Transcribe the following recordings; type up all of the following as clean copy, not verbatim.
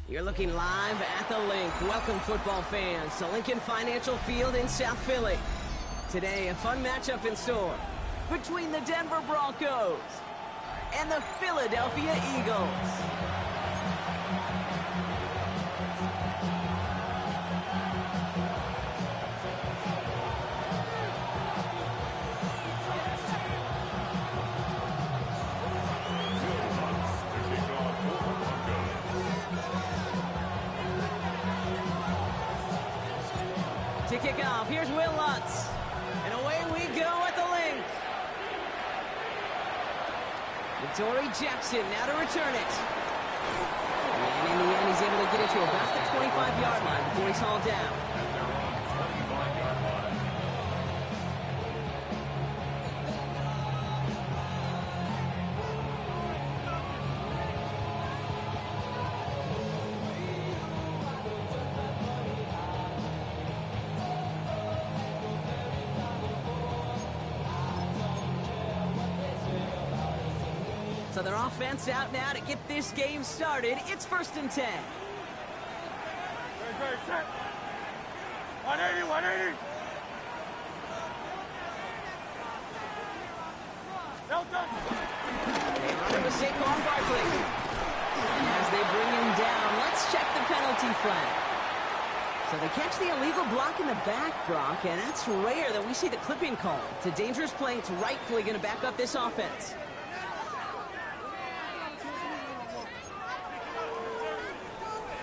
You're looking live at the Link. Welcome, football fans, to Lincoln Financial Field in South Philly. Today, a fun matchup in store between the Denver Broncos and the Philadelphia Eagles. To kick off, here's Will Lutz. And away we go at the Link. Dory Jackson now to return it. And in the end, he's able to get it to about the 25-yard line before he's hauled down. So their offense out now to get this game started. It's 1st and 10. Great, set. 180, 180. Delta. They run it with Saquon Barkley. And as they bring him down, let's check the penalty flag. So they catch the illegal block in the back, Brock, and that's rare that we see the clipping call. It's a dangerous play. It's rightfully going to back up this offense.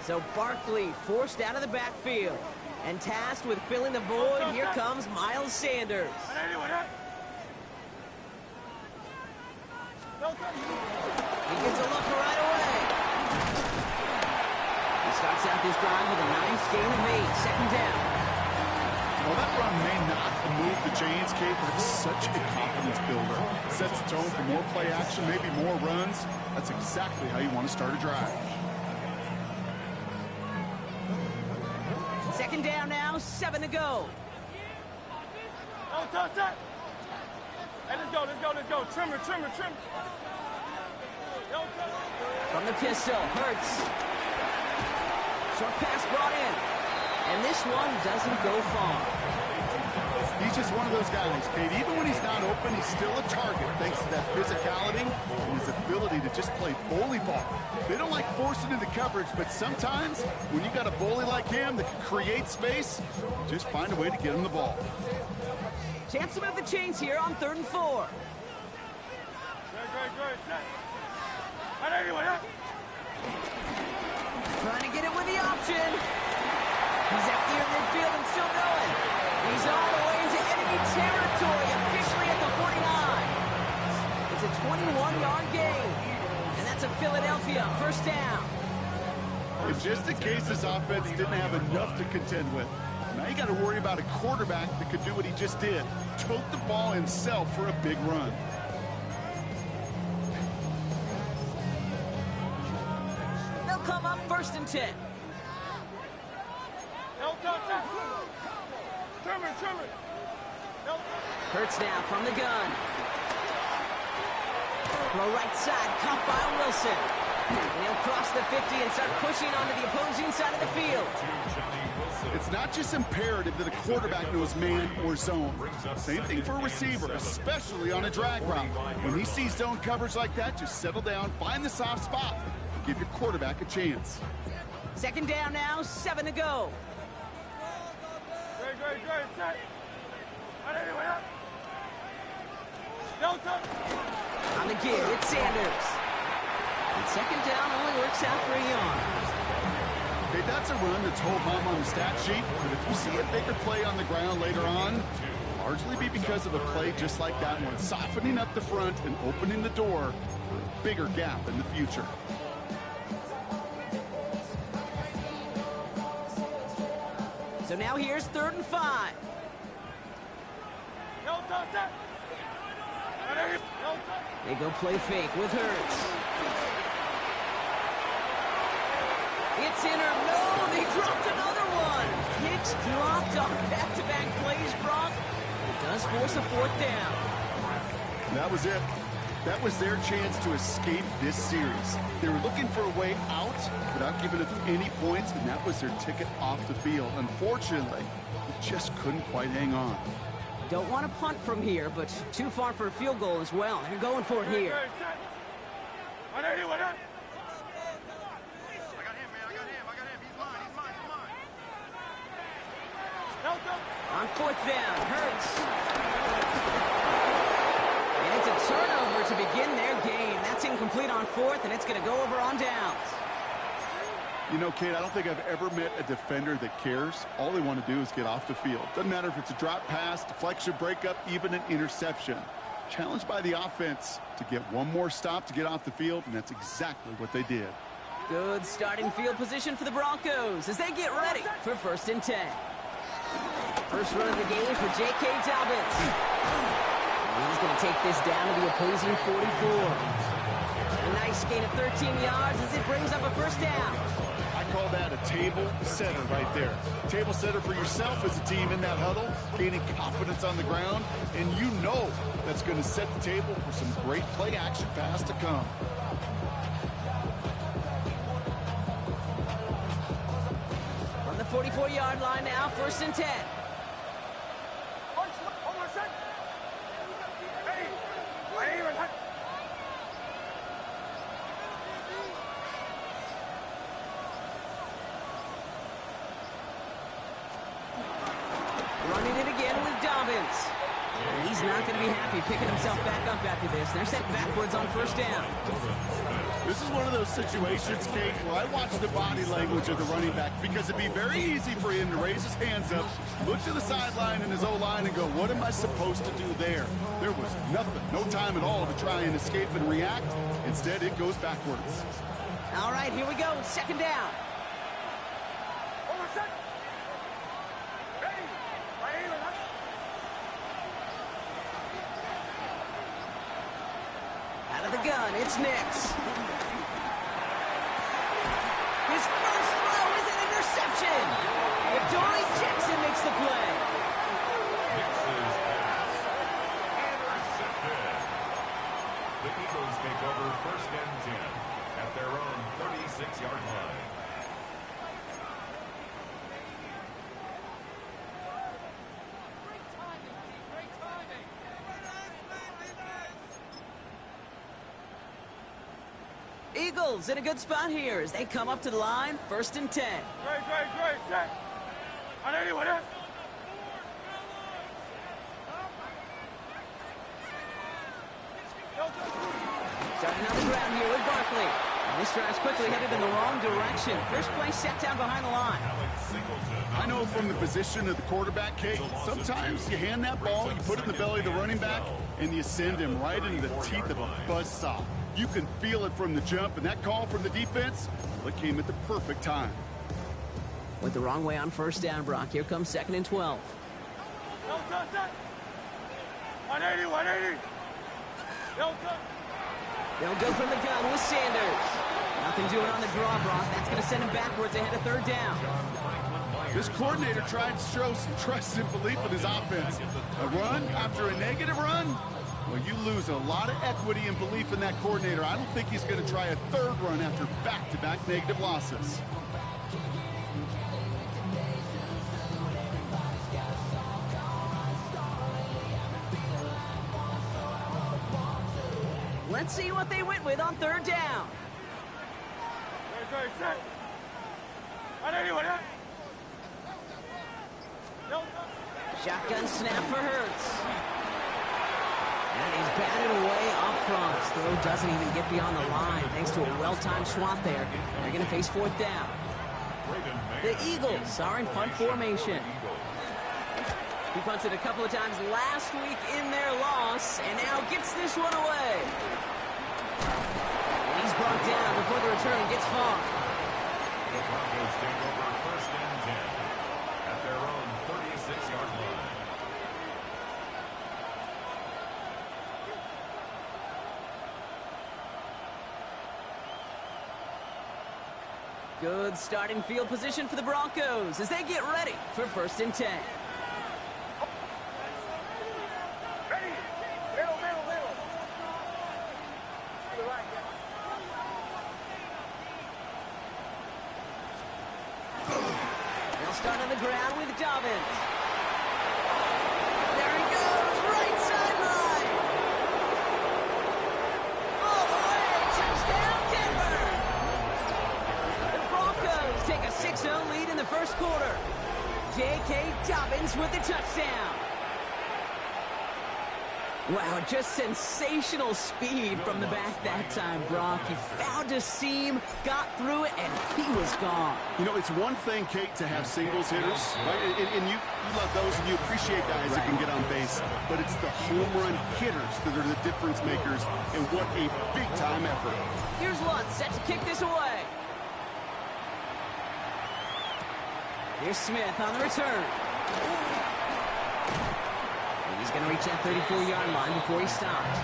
So Barkley forced out of the backfield and tasked with filling the void. Here comes Miles Sanders. He gets a look right away. He starts out this drive with a nice gain of 8. 2nd down. Well, that run may not move the chains, Kate, but it's such a confidence builder. It sets the tone for more play action, maybe more runs. That's exactly how you want to start a drive. 2nd down now, 7 to go. Hey, let's go. Trimmer. From the pistol, Hurts. Short pass brought in. And this one doesn't go far. He's just one of those guys, Kate. Even when he's not open, he's still a target thanks to that physicality and his ability to just play bully ball. They don't like forcing into coverage, but sometimes when you got a bully like him that can create space, just find a way to get him the ball. Chance to move the chains here on 3rd and 4. Great. Set. 180. Trying to get it with the option. He's out near midfield and still going. He's all the way into enemy territory, officially at the 49. It's a 21-yard gain. And that's a Philadelphia 1st down. It's just in case this offense didn't have enough to contend with. Now you got to worry about a quarterback that could do what he just did. Tote the ball himself for a big run. They'll come up 1st and 10. Trimmer. Hurts now from the gun. Throw right side, caught by Wilson. And he'll cross the 50 and start pushing onto the opposing side of the field. It's not just imperative that a quarterback knows man or zone. Same thing for a receiver, especially on a drag route. When he sees zone coverage like that, just settle down, find the soft spot, and give your quarterback a chance. 2nd down now, 7 to go. Great. Set. 180. On the give, it's Sanders. And 2nd down only works out for a yard. Okay, that's a run that's ho-hum on the stat sheet, but if you see a bigger play on the ground later on, largely be because of a play just like that one, softening up the front and opening the door for a bigger gap in the future. So now here's 3rd and 5. They go play fake with Hurts. It's in or no, they dropped another one. Hicks dropped on back-to-back plays, Brock. It does force a 4th down. That was it. That was their chance to escape this series. They were looking for a way out without giving up any points, and that was their ticket off the field. Unfortunately, they just couldn't quite hang on. Don't want to punt from here, but too far for a field goal as well. They're going for it here. I got him, man. He's mine. On fourth down, Hurts. And it's a turnover to begin their game. That's incomplete on fourth, and it's going to go over on downs. You know, Kate, I don't think I've ever met a defender that cares. All they want to do is get off the field. Doesn't matter if it's a drop pass, deflection, breakup, even an interception. Challenged by the offense to get one more stop to get off the field, and that's exactly what they did. Good starting field position for the Broncos as they get ready for 1st and 10. First run of the game for J.K. Dobbins. He's going to take this down to the opposing 44. A nice gain of 13 yards as it brings up a first down. I call that a table setter right there. Table setter for yourself as a team in that huddle, gaining confidence on the ground, and you know that's going to set the table for some great play action pass to come. On the 44-yard line now, 1st and 10. Running it again with Dobbins. And he's not going to be happy picking himself back up after this. They're set backwards on 1st down. This is one of those situations, Kate, where I watch the body language of the running back because it'd be very easy for him to raise his hands up, look to the sideline in his O-line and go, what am I supposed to do there? There was nothing, no time at all to try and escape and react. Instead, it goes backwards. All right, here we go. 2nd down. Out of the gun, it's Nix. His first throw is an interception. Adoree Jackson makes the play. Nix's pass. Intercepted. The Eagles take over 1st and 10 at their own 36-yard line. Eagles in a good spot here as they come up to the line. 1st and 10. Great. I know you want it. Starting on the ground here with Barkley. And this drive's quickly headed in the wrong direction. First play set down behind the line. I know from the position of the quarterback, Kate, sometimes you hand that ball, you put it in the belly of the running back, and you send him right into the teeth of a buzzsaw. You can feel it from the jump, and that call from the defense, it came at the perfect time. Went the wrong way on 1st down, Brock. Here comes 2nd and 12. 180. They'll go from the gun with Sanders. Nothing doing on the draw, Brock. That's going to send him backwards ahead of 3rd down. This coordinator tried to show some trust and belief in his offense. A run after a negative run? Well, you lose a lot of equity and belief in that coordinator. I don't think he's going to try a 3rd run after back-to-back negative losses. Let's see what they went with on 3rd down. I know you want it. Shotgun snap for Hurts. And he's batted away up front. His throw doesn't even get beyond the line thanks to a well-timed swat there. They're going to face 4th down. The Eagles are in punt formation. He punted a couple of times last week in their loss and now gets this one away. And he's brought down before the return gets far. The Broncos take over 1st and 10 at their own 36-yard line. Good starting field position for the Broncos as they get ready for 1st and 10. start on the ground with Dobbins. There he goes, right sideline. All the way, touchdown Denver. The Broncos take a 6-0 lead in the first quarter. J.K. Dobbins with the touchdown. Wow, just sensational speed from the back that time, Brock. He found a seam, got through it, and he was gone. You know, it's one thing, Kate, to have singles hitters, right? And you love those, and you appreciate guys that can get on base. But it's the home run hitters that are the difference makers, and what a big-time effort. Here's Lutz set to kick this away. Here's Smith on the return. He's going to reach that 34-yard line before he stops.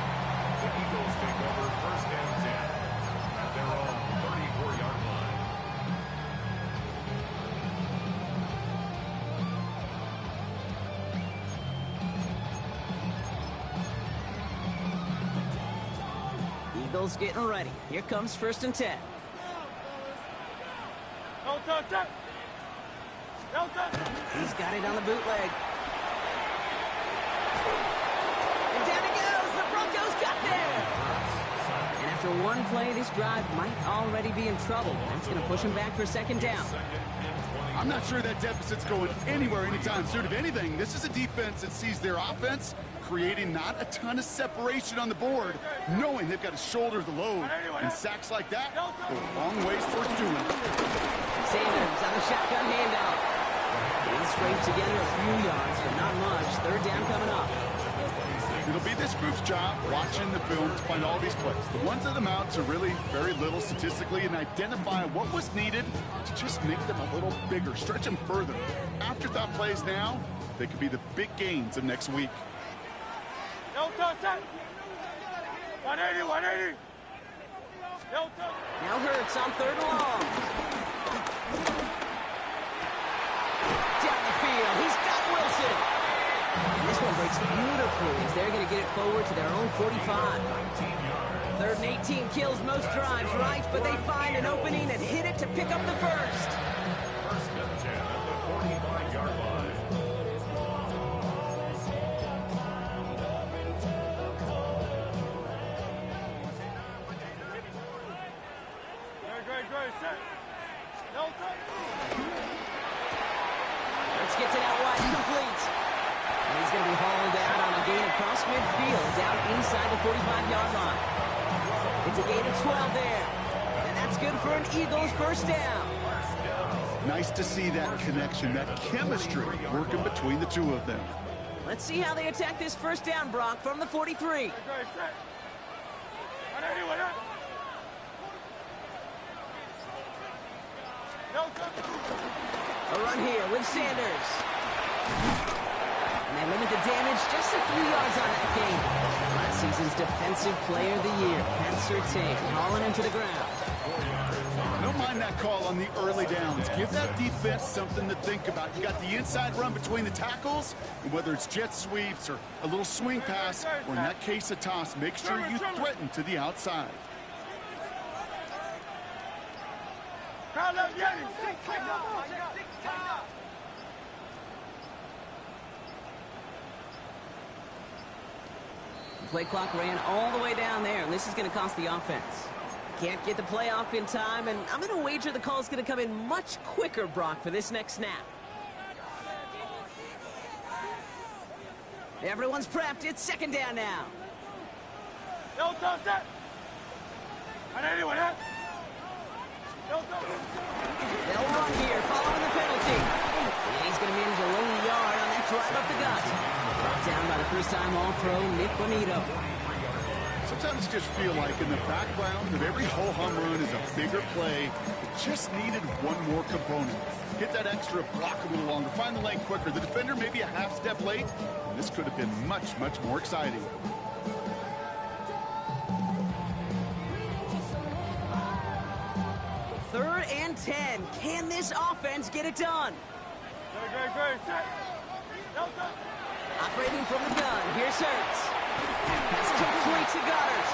The Eagles take over first and 10 at their own 34-yard line. Eagles getting ready. Here comes first and 10. No touch. No touch. He's got it on the bootleg. And down he goes. The Broncos got there. And after one play, this drive might already be in trouble. That's going to push him back for second down. I'm not sure that deficit's going anywhere anytime soon. If anything, this is a defense that sees their offense creating not a ton of separation on the board, knowing they've got to shoulder the load. And sacks like that go a long ways towards doing it. Sanders on the shotgun handoff. They scrape together a few yards, but not much. Third down coming up. It'll be this group's job watching the film to find all these plays. The ones that amount to really very little statistically and identify what was needed to just make them a little bigger, stretch them further. Afterthought plays now, they could be the big gains of next week. No touch. 180, 180. No touch. Now Hurts on third and long. Down the field, he's got Wilson. And this one breaks beautifully as they're going to get it forward to their own 45. Third and 18 kills most drives, right? But they find an opening and hit it to pick up the first. First and 10 at the 45-yard line. Great. Set. No touch. Let's get it out wide, complete. And he's going to be hauled out on a gain across midfield, down inside the 45-yard line. It's a gain of 12 there. And that's good for an Eagles first down. Nice to see that connection, that chemistry working between the two of them. Let's see how they attack this first down, Brock, from the 43. Great. Set. 180, 180. No touch. A run here with Sanders. And they limit the damage just a few yards on that game. Last season's Defensive Player of the Year, Pat Surtain, hauling him to the ground. I don't mind that call on the early downs. Give that defense something to think about. You got the inside run between the tackles, and whether it's jet sweeps or a little swing pass, or in that case a toss, make sure you threaten to the outside. The play clock ran all the way down there, and this is going to cost the offense. Can't get the playoff in time, and I'm going to wager the call's going to come in much quicker, Brock, for this next snap. Everyone's prepped. It's second down now. No touch. 180, 180. No touch. They'll run here, following the penalty. And he's going to manage a lone yard on that drive up the gut. Brought down by the first-time All-Pro, Nick Bonito. Sometimes you just feel like in the background of every ho-hum run is a bigger play. It just needed one more component. Get that extra block a little longer, find the lane quicker. The defender maybe a half step late, and this could have been much, much more exciting. Third and 10. Can this offense get it done? Great. Set. No touch. Operating from the gun. Here's Hurts. Pass complete to Goddard.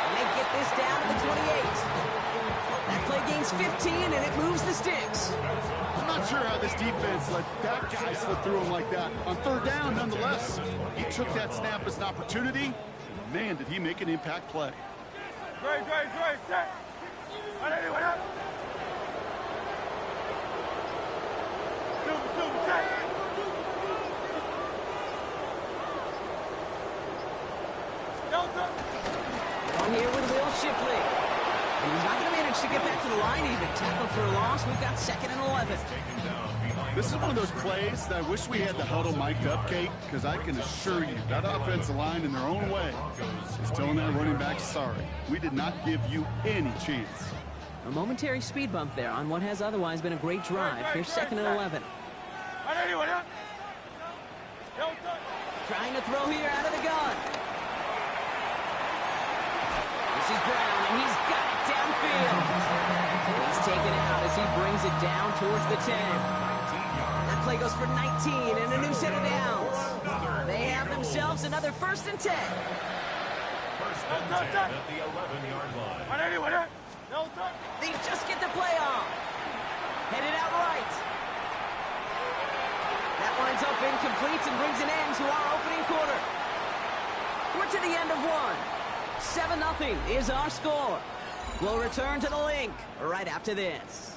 And they get this down to the 28. That play gains 15, and it moves the sticks. I'm not sure how this defense let that guy slip through him like that. On third down, nonetheless, he took that snap as an opportunity. Man, did he make an impact play. Great, set. Set. Delta. On here with Will Shipley. And he's not going to manage to get back to the line even. Tackle for a loss. We've got 2nd and 11. This is one of those plays that I wish we had the huddle mic'd up, Kate, because I can assure you that offensive line in their own way is telling that running back, sorry, we did not give you any chance. A momentary speed bump there on what has otherwise been a great drive. Here's 2nd and 11. Trying to throw here out of the gun. This is Brown, and he's got it downfield. He's taken out as he brings it down towards the 10. That play goes for 19 and a new set of downs. They have themselves another 1st and 10. First and 10 at the 11-yard line. They just get the play off. Headed out right. That winds up incomplete and brings an end to our opening quarter. We're to the end of one. 7-0 is our score. We'll return to the link right after this.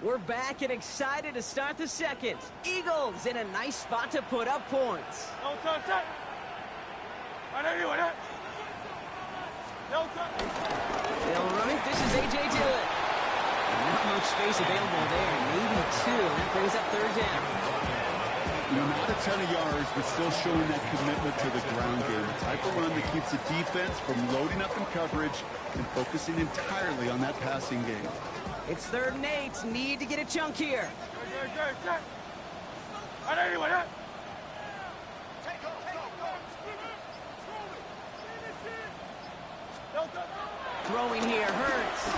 We're back and excited to start the second. Eagles in a nice spot to put up points. They'll run it. This is A.J. Dillon. Not much space available there. Maybe 2. That brings up 3rd down. You know, not a ton of yards, but still showing that commitment to the ground game. The type of run that keeps the defense from loading up in coverage and focusing entirely on that passing game. It's 3rd and 8. Need to get a chunk here. Throwing here hurts.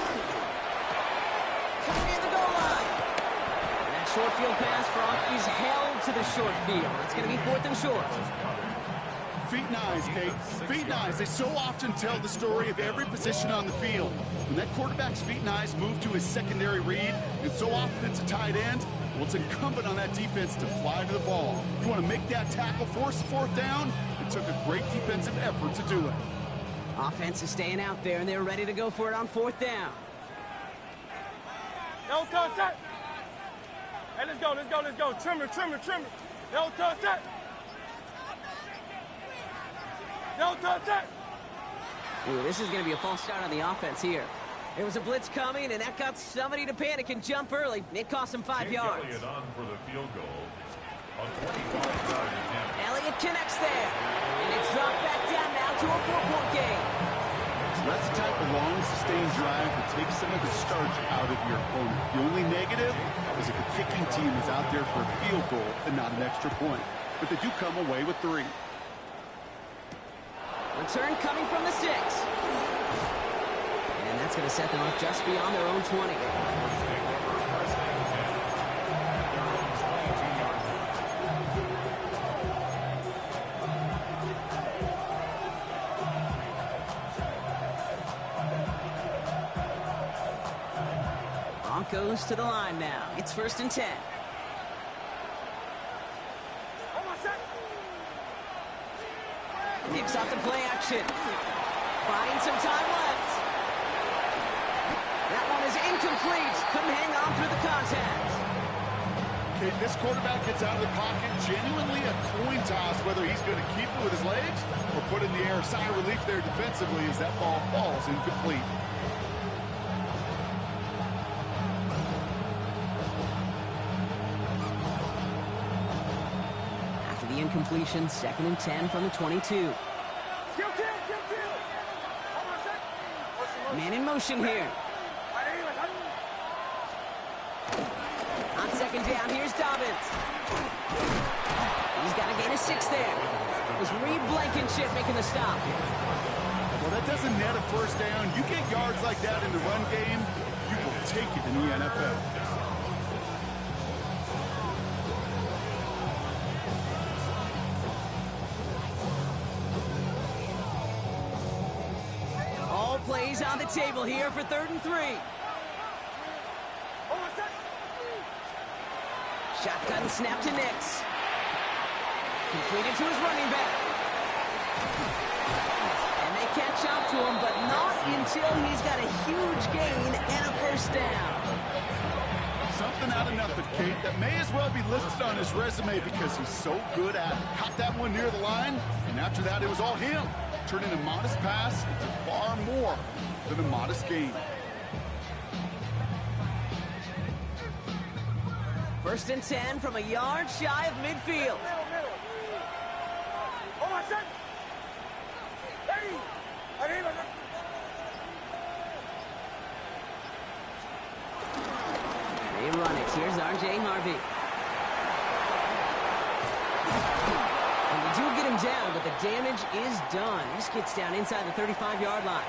Coming near the goal line. And that short field pass, Brock, is held to the short field. It's going to be 4th and short. Feet and eyes, Kate. Feet and eyes. They so often tell the story of every position on the field. When that quarterback's feet and eyes move to his secondary read, and so often it's a tight end, well, it's incumbent on that defense to fly to the ball. You want to make that tackle, force the 4th down. It took a great defensive effort to do it. Offense is staying out there, and they're ready to go for it on 4th down. Set. Hey, let's go. Trimmer. Set. Set. Ooh, this is going to be a false start on the offense here. There was a blitz coming, and that got somebody to panic and jump early. It cost him 5 yards. Elliott on for the field goal. A 25-yard attempt. Elliott connects there, and it's dropped back down now to a 4-point game. So that's the type of long, sustained drive that takes some of the starch out of your opponent. The only negative is if the kicking team is out there for a field goal and not an extra point. But they do come away with 3. Return coming from the 6. And that's going to set them up just beyond their own 20. Broncos to the line now. It's 1st and 10. Kicks off the play action. Buying some time left. That one is incomplete. Couldn't hang on through the contact. Okay, this quarterback gets out of the pocket. Genuinely a coin toss whether he's going to keep it with his legs or put it in the air. Sigh of relief there defensively as that ball falls incomplete. Incompletion, 2nd and 10 from the 22. Man in motion here. On 2nd down, here's Dobbins. He's got to gain a 6 there. It was Reed Blankenship making the stop. Well, that doesn't net a 1st down. You get yards like that in the run game, you will take it in the NFL. plays on the table here for 3rd and 3. Shotgun snap to Nix. Completed to his running back. And they catch up to him, but not until he's got a huge gain and a 1st down. Something out of nothing, Kate, that may as well be listed on his resume because he's so good at it. Caught that one near the line, and after that, it was all him. Turning a modest pass into far more than a modest gain. 1st and 10 from a yard shy of midfield. They run it. Here's R.J. Harvey. And they do get him down, but the damage is done. This gets down inside the 35-yard line.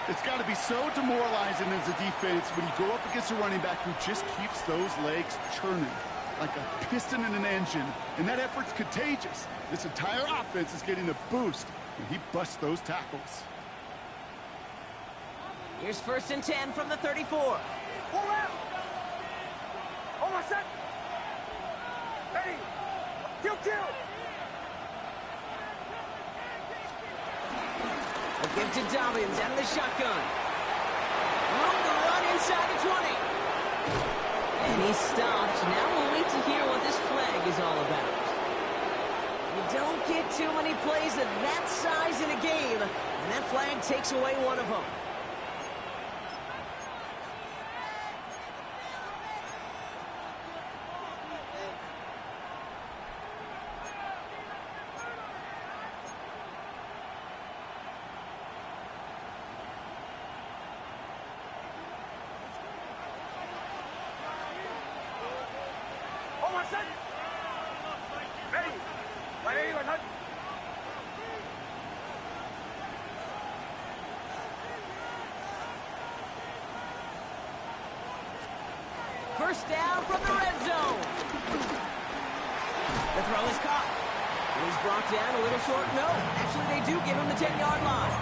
It's got to be so demoralizing as a defense when you go up against a running back who just keeps those legs churning like a piston in an engine, and that effort's contagious. This entire offense is getting a boost when he busts those tackles. Here's 1st and 10 from the 34. A give to Dobbins out of the shotgun. Room to run inside the 20. And he stopped. Now we'll wait to hear what this flag is all about. You don't get too many plays of that size in a game, and that flag takes away one of them. First down from the red zone. The throw is caught. And he's brought down a little short. No, actually they do give him the 10-yard line.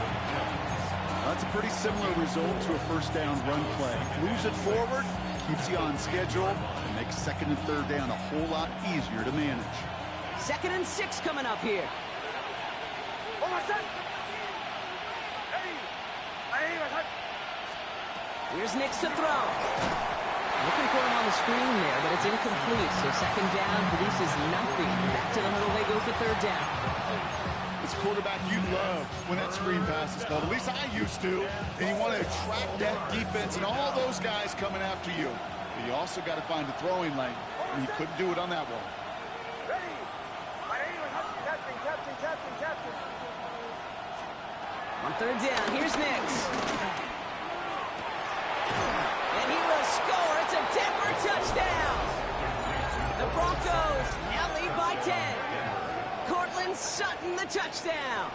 That's a pretty similar result to a 1st down run play. Moves it forward, keeps you on schedule, and makes 2nd and 3rd down a whole lot easier to manage. 2nd and 6 coming up here. Here's Nix to throw. Looking for him on the screen there, but it's incomplete. So 2nd down produces nothing. Back to the huddle they go for 3rd down. It's a quarterback you love when that screen pass is called. At least I used to. And you want to attract that defense and all those guys coming after you. But you also got to find the throwing lane. And he couldn't do it on that one. On 3rd down, here's Nix. And he will score. It's a Denver touchdown. The Broncos now lead by 10. Cortland Sutton, the touchdown.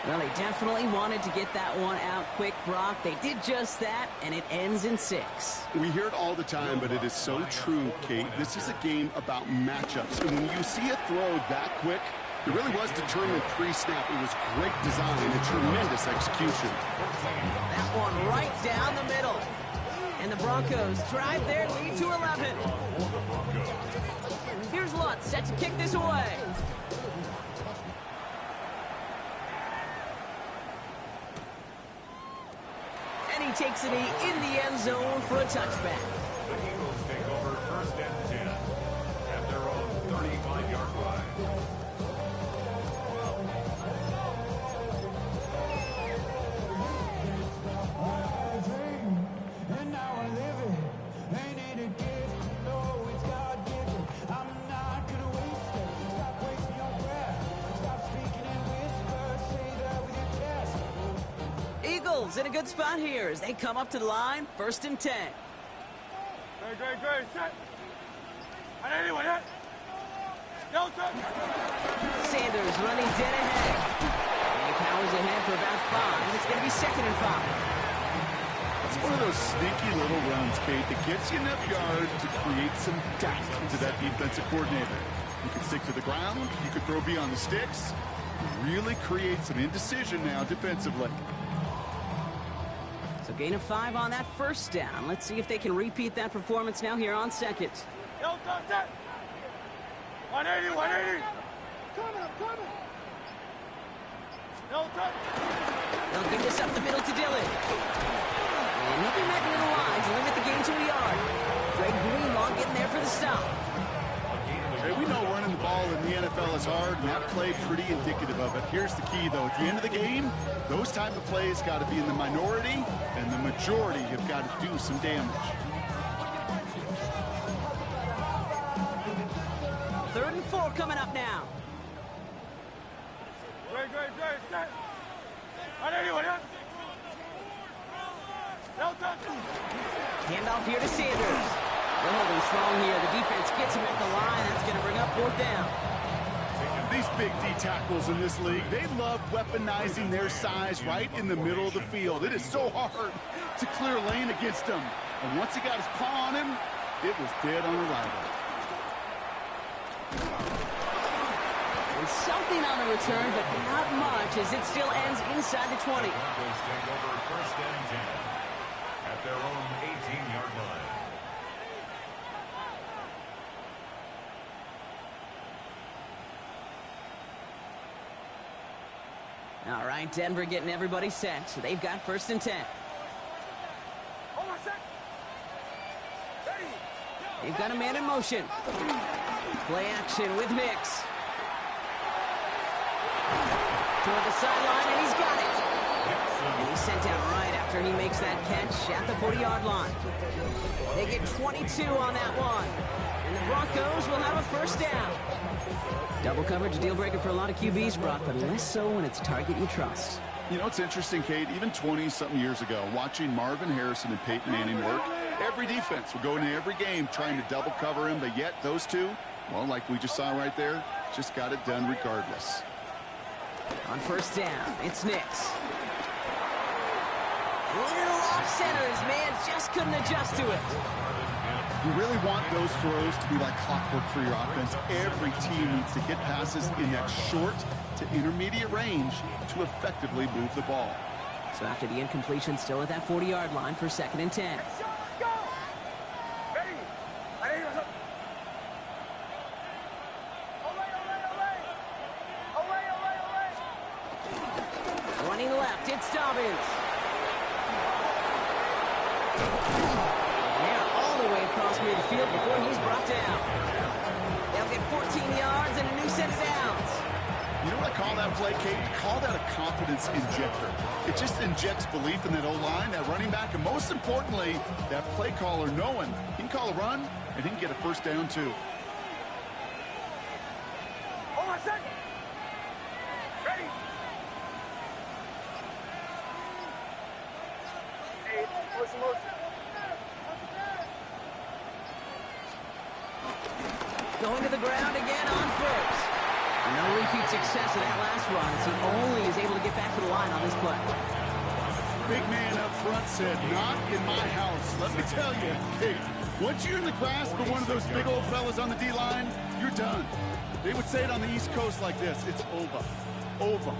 Well, they definitely wanted to get that one out quick, Brock. They did just that, and it ends in 6. We hear it all the time, but it is so true, Kate. This is a game about matchups. And when you see a throw that quick, it really was determined pre-snap. It was great design and tremendous execution. That one right down the middle. And the Broncos drive their lead to 11. Here's Lutz set to kick this away. And he takes it in the end zone for a touchback. The Eagles take over 1st and 10 at their own 35-yard line. In a good spot here as they come up to the line, 1st and 10. Sanders running dead ahead. And he powers ahead for about 5. It's going to be 2nd and 5. It's one of those sneaky little runs, Kate, that gets you enough yards to create some doubt to that defensive coordinator. You can stick to the ground, you can throw beyond the sticks, Really create some indecision now defensively. So gain of 5 on that first down. Let's see if they can repeat that performance now here on second. Yo, touch that. 180, 180. I'm coming. No touch. They'll give this up the middle to Dillon. And he'll be met near the line to limit the gain to a yard. Greg Greenlaw getting there for the stop. Hey, we know running the ball in the NFL is hard, and that play pretty indicative of it. Here's the key, though. At the end of the game, those type of plays got to be in the minority, and the majority have got to do some damage. 3rd and 4 coming up now. Great. 180, 180. No touch. Handoff here to Sanders. They're holding strong here. The defense gets him at the line. That's going to bring up 4th down. These big D tackles in this league, they love weaponizing their size right in the middle of the field. It is so hard to clear lane against them. And once he got his paw on him, it was dead on arrival. And something on the return, but not much, as it still ends inside the 20. Broncos take over 1st and 10 at their own 18-yard line. All right, Denver getting everybody set. So they've got 1st and 10. Hold on a sec. Ready. They've got a man in motion. Play action with Mix. Toward the sideline, and he's got it. And he's sent out right after he makes that catch at the 40-yard line. They get 22 on that one. And the Broncos will have a 1st down. Double coverage, a deal breaker for a lot of QBs, Brock, but less so when it's a target you trust. You know, it's interesting, Kate, even 20-something years ago, watching Marvin Harrison and Peyton Manning work, every defense would go into every game trying to double cover him, but yet those two, well, like we just saw right there, just got it done regardless. On 1st down, it's Nix. Little off centers, man, just couldn't adjust to it. You really want those throws to be like clockwork for your offense. Every team needs to hit passes in that short to intermediate range to effectively move the ball. So after the incompletion, still at that 40-yard line for 2nd and 10. Let's go. Ready. 180, what's up? Away. Running left, it's Dobbins. And they're all the way across midfield before he's brought down. They'll get 14 yards and a new set of downs. You know what I call that play, Kate? I call that a confidence injector. It just injects belief in that O-line, that running back, and most importantly, that play caller knowing he can call a run and he can get a 1st down too. Hold on a second. Ready. Hey, motion. Going to the ground again on 1st. No repeat success of that last run as he only is able to get back to the line on this play. Big man up front said, not in my house. Let me tell you, Kate, once you're in the grasp of one of those big old fellas on the D-line, you're done. They would say it on the East Coast like this, it's over. Over.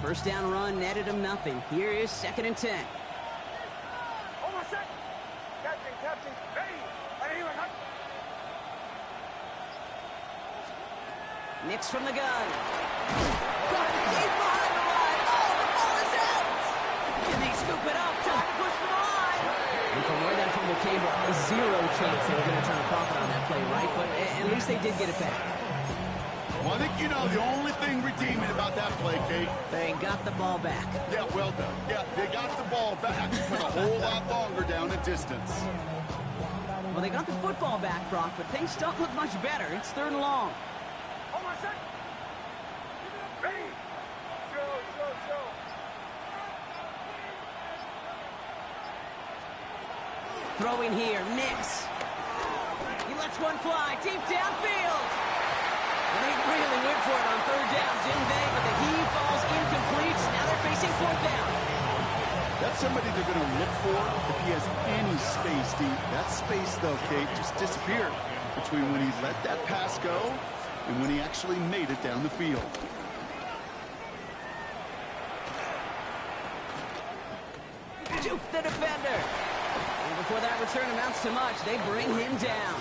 First down run netted him nothing. Here is 2nd and 10. Hold on a sec. Captain. Ready. 180, what's up? Nix from the gun. Got it deep behind the line. Oh, the ball is out. Can they scoop it up? Time to push for the line. And from where that fumble came, a 0 chance they were going to turn a profit on that play, right? But at least they did get it back. Well, I think you know the only thing redeeming about that play, Kate. They got the ball back. Yeah, well done. Yeah, they got the ball back, but a whole lot longer down in distance. Well, they got the football back, Brock, but things don't look much better. It's 3rd and long. Hold on a sec. Ready. Go. Throwing here, Nix. He lets one fly deep downfield. And they really went for it on 3rd down, didn't they? But the heave falls incomplete. Now they're facing 4th down. That's somebody they're going to look for if he has any space deep. That space, though, Kate, just disappeared between when he let that pass go and when he actually made it down the field. Juke the defender. And before that return amounts to much, they bring him down.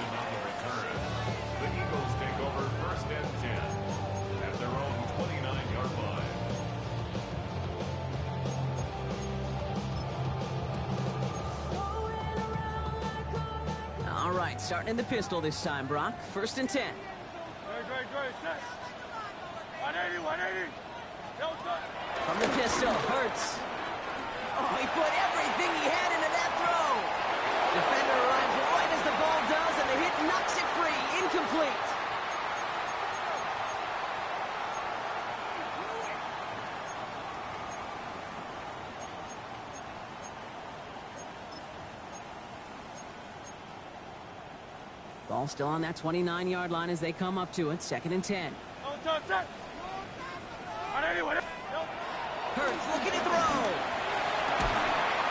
The Eagles take over first and 10 at their own 29-yard line. All right, starting in the pistol this time, Brock. First and 10. Great, set. 180, 180. From the pistol, Hurts. Oh, he put everything he had into that throw. Defender arrives right as the ball does, and the hit knocks it free. Incomplete. Ball still on that 29-yard line as they come up to it. Second and 10. Set. 180, 180. Hurts looking to throw.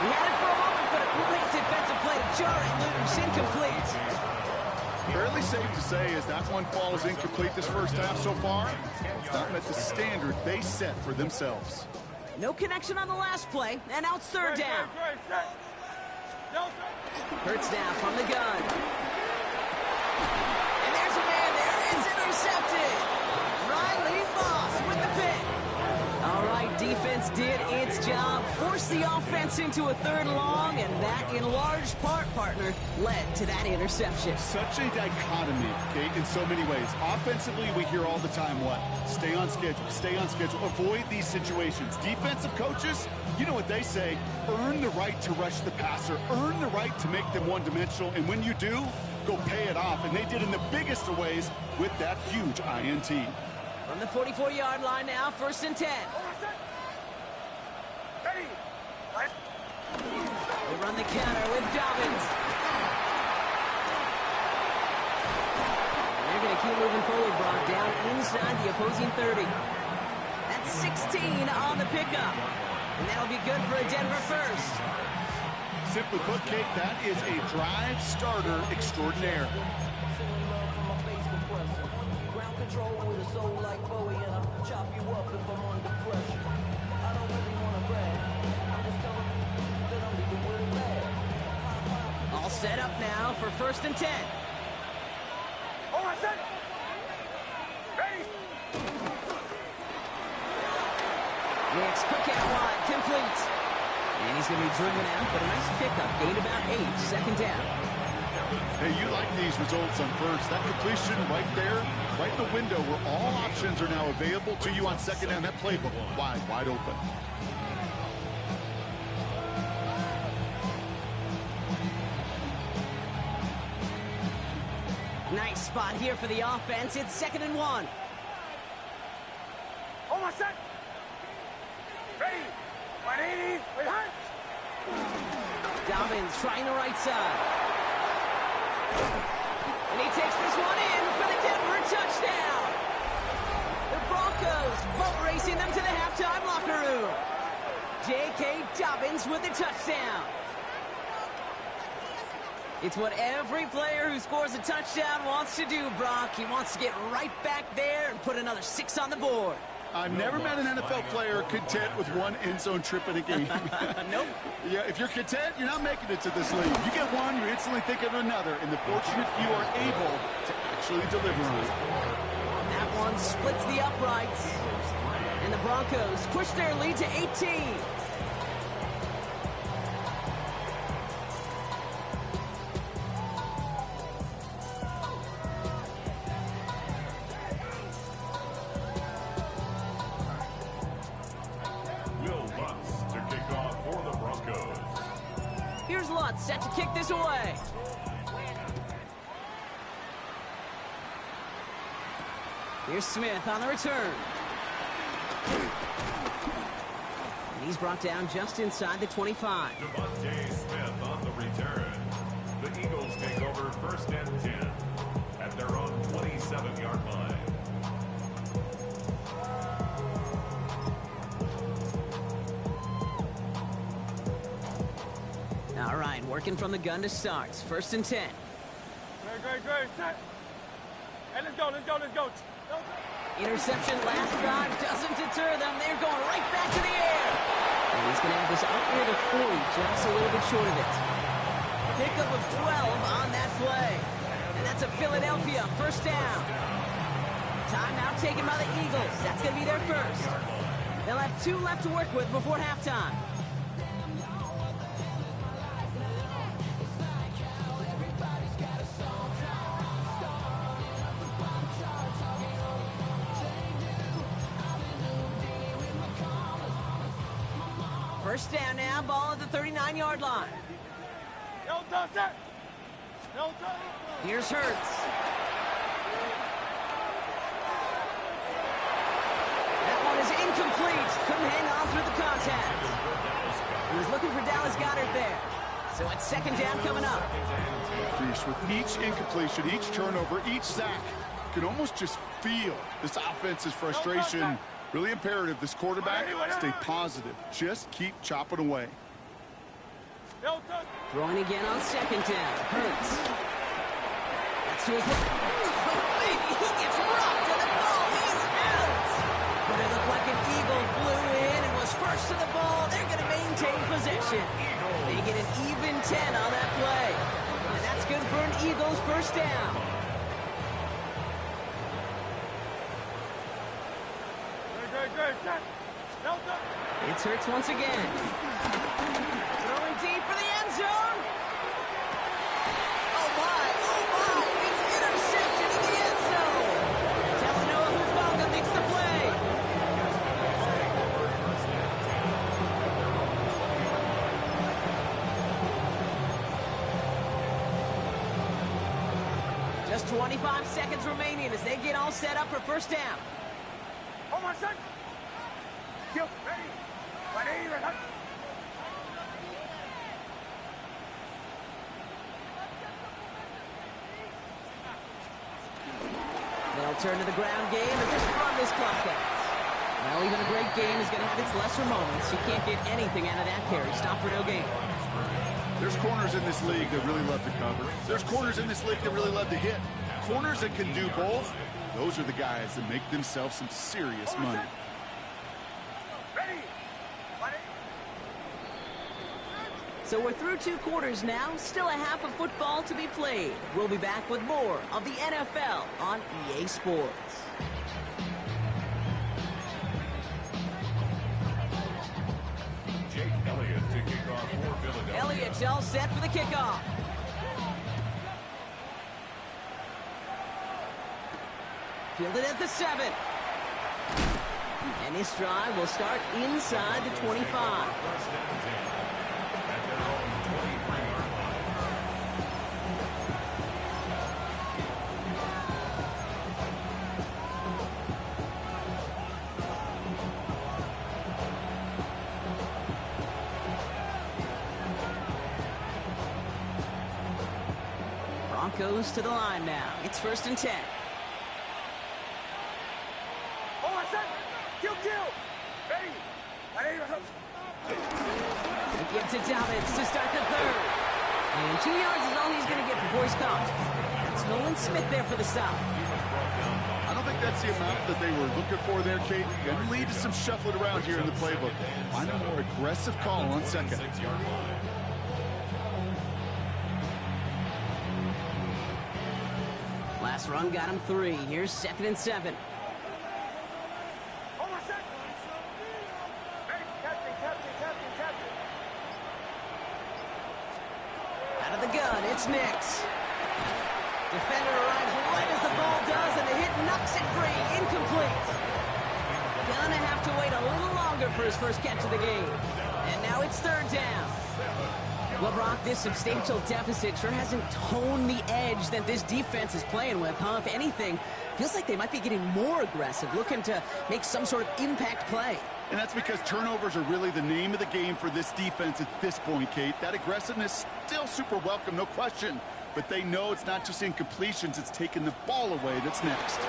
He had it for a moment, but a great defensive play to jar it loose. Incomplete. Fairly safe to say as that one falls incomplete this first half so far, it's not met the standard they set for themselves. No connection on the last play, and now it's third down. Hurts now from the gun. And there's a man there. It's intercepted. Riley Moss with the pick. All right, defense did its job. Forced the offense into a third and long, and that, in large part, partner, led to that interception. Such a dichotomy, Kate, in so many ways. Offensively, we hear all the time what? Stay on schedule, avoid these situations. Defensive coaches, you know what they say, earn the right to rush the passer, earn the right to make them one-dimensional, and when you do, go pay it off. And they did in the biggest of ways with that huge INT. From the 44-yard line now, first and 10. They run the counter with Dobbins. And they're going to keep moving forward, Brock, down inside the opposing 30. That's 16 on the pickup. And that'll be good for a Denver first. Simply put, Kate, that is a drive starter extraordinaire. Ground control with a soul like Bowie, and I'll chop you up if I'm under pressure. I don't really want to brag. I'm just telling you that I'm leaving with a bag. All set up now for first and 10. Wicks, quick out wide, complete. And he's going to be driven out, but a nice pickup. Gained about 8, second down. Hey, you like these results on first. That completion right there, right in the window where all options are now available to you on second down. That playbook wide open. Nice spot here for the offense. It's second and 1. Set. Ready. 180. Wait, hunt. Dobbins trying the right side. And he takes this one in for the Denver touchdown. The Broncos boat racing them to the halftime locker room. J.K. Dobbins with the touchdown. It's what every player who scores a touchdown wants to do, Brock. He wants to get right back there and put another 6 on the board. I've never met an NFL player content with one end zone trip in a game. Nope. Yeah, if you're content, you're not making it to this league. You get one, you instantly think of another, and the fortunate few are able to actually deliver on it. That one splits the uprights. And the Broncos push their lead to 18. Set to kick this away. Here's Smith on the return. And he's brought down just inside the 25. Devontae Smith on the return. The Eagles take over first and 10 at their own 27-yard line. All right, working from the gun to start. 1st and 10. Great. Set. Hey, let's go. Interception last drive doesn't deter them. They're going right back to the air. And he's going to have this out near the 40, just a little bit short of it. Pickup of 12 on that play. And that's a Philadelphia 1st down. Timeout taken by the Eagles. That's going to be their first. They'll have 2 left to work with before halftime. First down now, ball at the 39-yard line. No touch it. Here's Hurts. That one is incomplete. Couldn't hang on through the contact. He was looking for Dallas Goedert there. So it's 2nd down coming up. With each incompletion, each turnover, each sack, you can almost just feel this offense's frustration. Really imperative, this quarterback, stay positive. Just keep chopping away. Throwing again on 2nd down. Hurts. That's to his left. He gets rocked and the ball is out. But it looked like an Eagle flew in and was first to the ball. They're going to maintain possession. They get an even 10 on that play. And that's good for an Eagles 1st down. It's Hurts once again. Throwing deep for the end zone. Oh my, it's intercepted in the end zone. Talanoa Hufanga makes the play. Just 25 seconds remaining as they get all set up for 1st down. Oh my son. They'll turn to the ground game and just run this clock out. Well, even a great game is going to have its lesser moments. You can't get anything out of that carry. Stop for no gain. There's corners in this league that really love to cover. There's corners in this league that really love to hit. Corners that can do both, those are the guys that make themselves some serious money. So we're through 2 quarters now. Still a half of football to be played. We'll be back with more of the NFL on EA Sports. Jake Elliott to kick off for Philadelphia. Elliott's all set for the kickoff. Fielded at the 7. And this drive will start inside the 25. Broncos to the line now. It's 1st and 10. They give to Dobbins to start the 3rd. And 2 yards is all he's going to get before he's caught. It's Nolan Smith there for the stop. I don't think that's the amount that they were looking for there, Kate. Going to lead to some shuffling around here in the playbook. Find a more aggressive call on 2nd. Last run got him 3. Here's 2nd and 7. Out of the gun, it's Nix. Defender arrives right as the ball does, and the hit knocks it free. Incomplete. Gonna have to wait a little longer for his first catch of the game. And now it's 3rd down. Well, Brock, this substantial deficit sure hasn't toned the edge that this defense is playing with, huh? If anything, feels like they might be getting more aggressive, looking to make some sort of impact play. And that's because turnovers are really the name of the game for this defense at this point, Kate. That aggressiveness still super welcome, no question. But they know it's not just incompletions, it's taking the ball away that's next.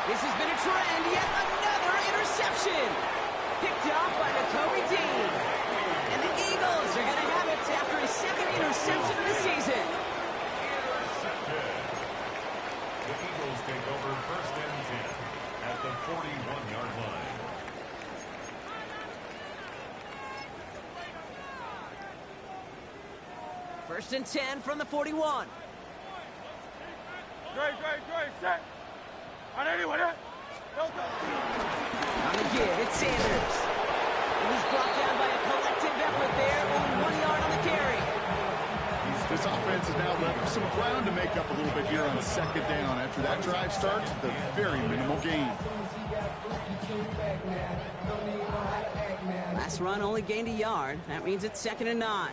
This has been a trend, yet another interception. Picked off by Nakobe Dean. And the interception of the season. Intercepted. The Eagles take over first and 10 at the 41-yard line. First and 10 from the 41. Dre, set. On anyone, On the give, it's Sanders. He's brought down by a collective effort there. Only 1 yard on the carry. This offense is now left with some ground to make up a little bit here on second down. After that drive starts, the very minimal gain. Last run only gained a yard. That means it's 2nd and 9.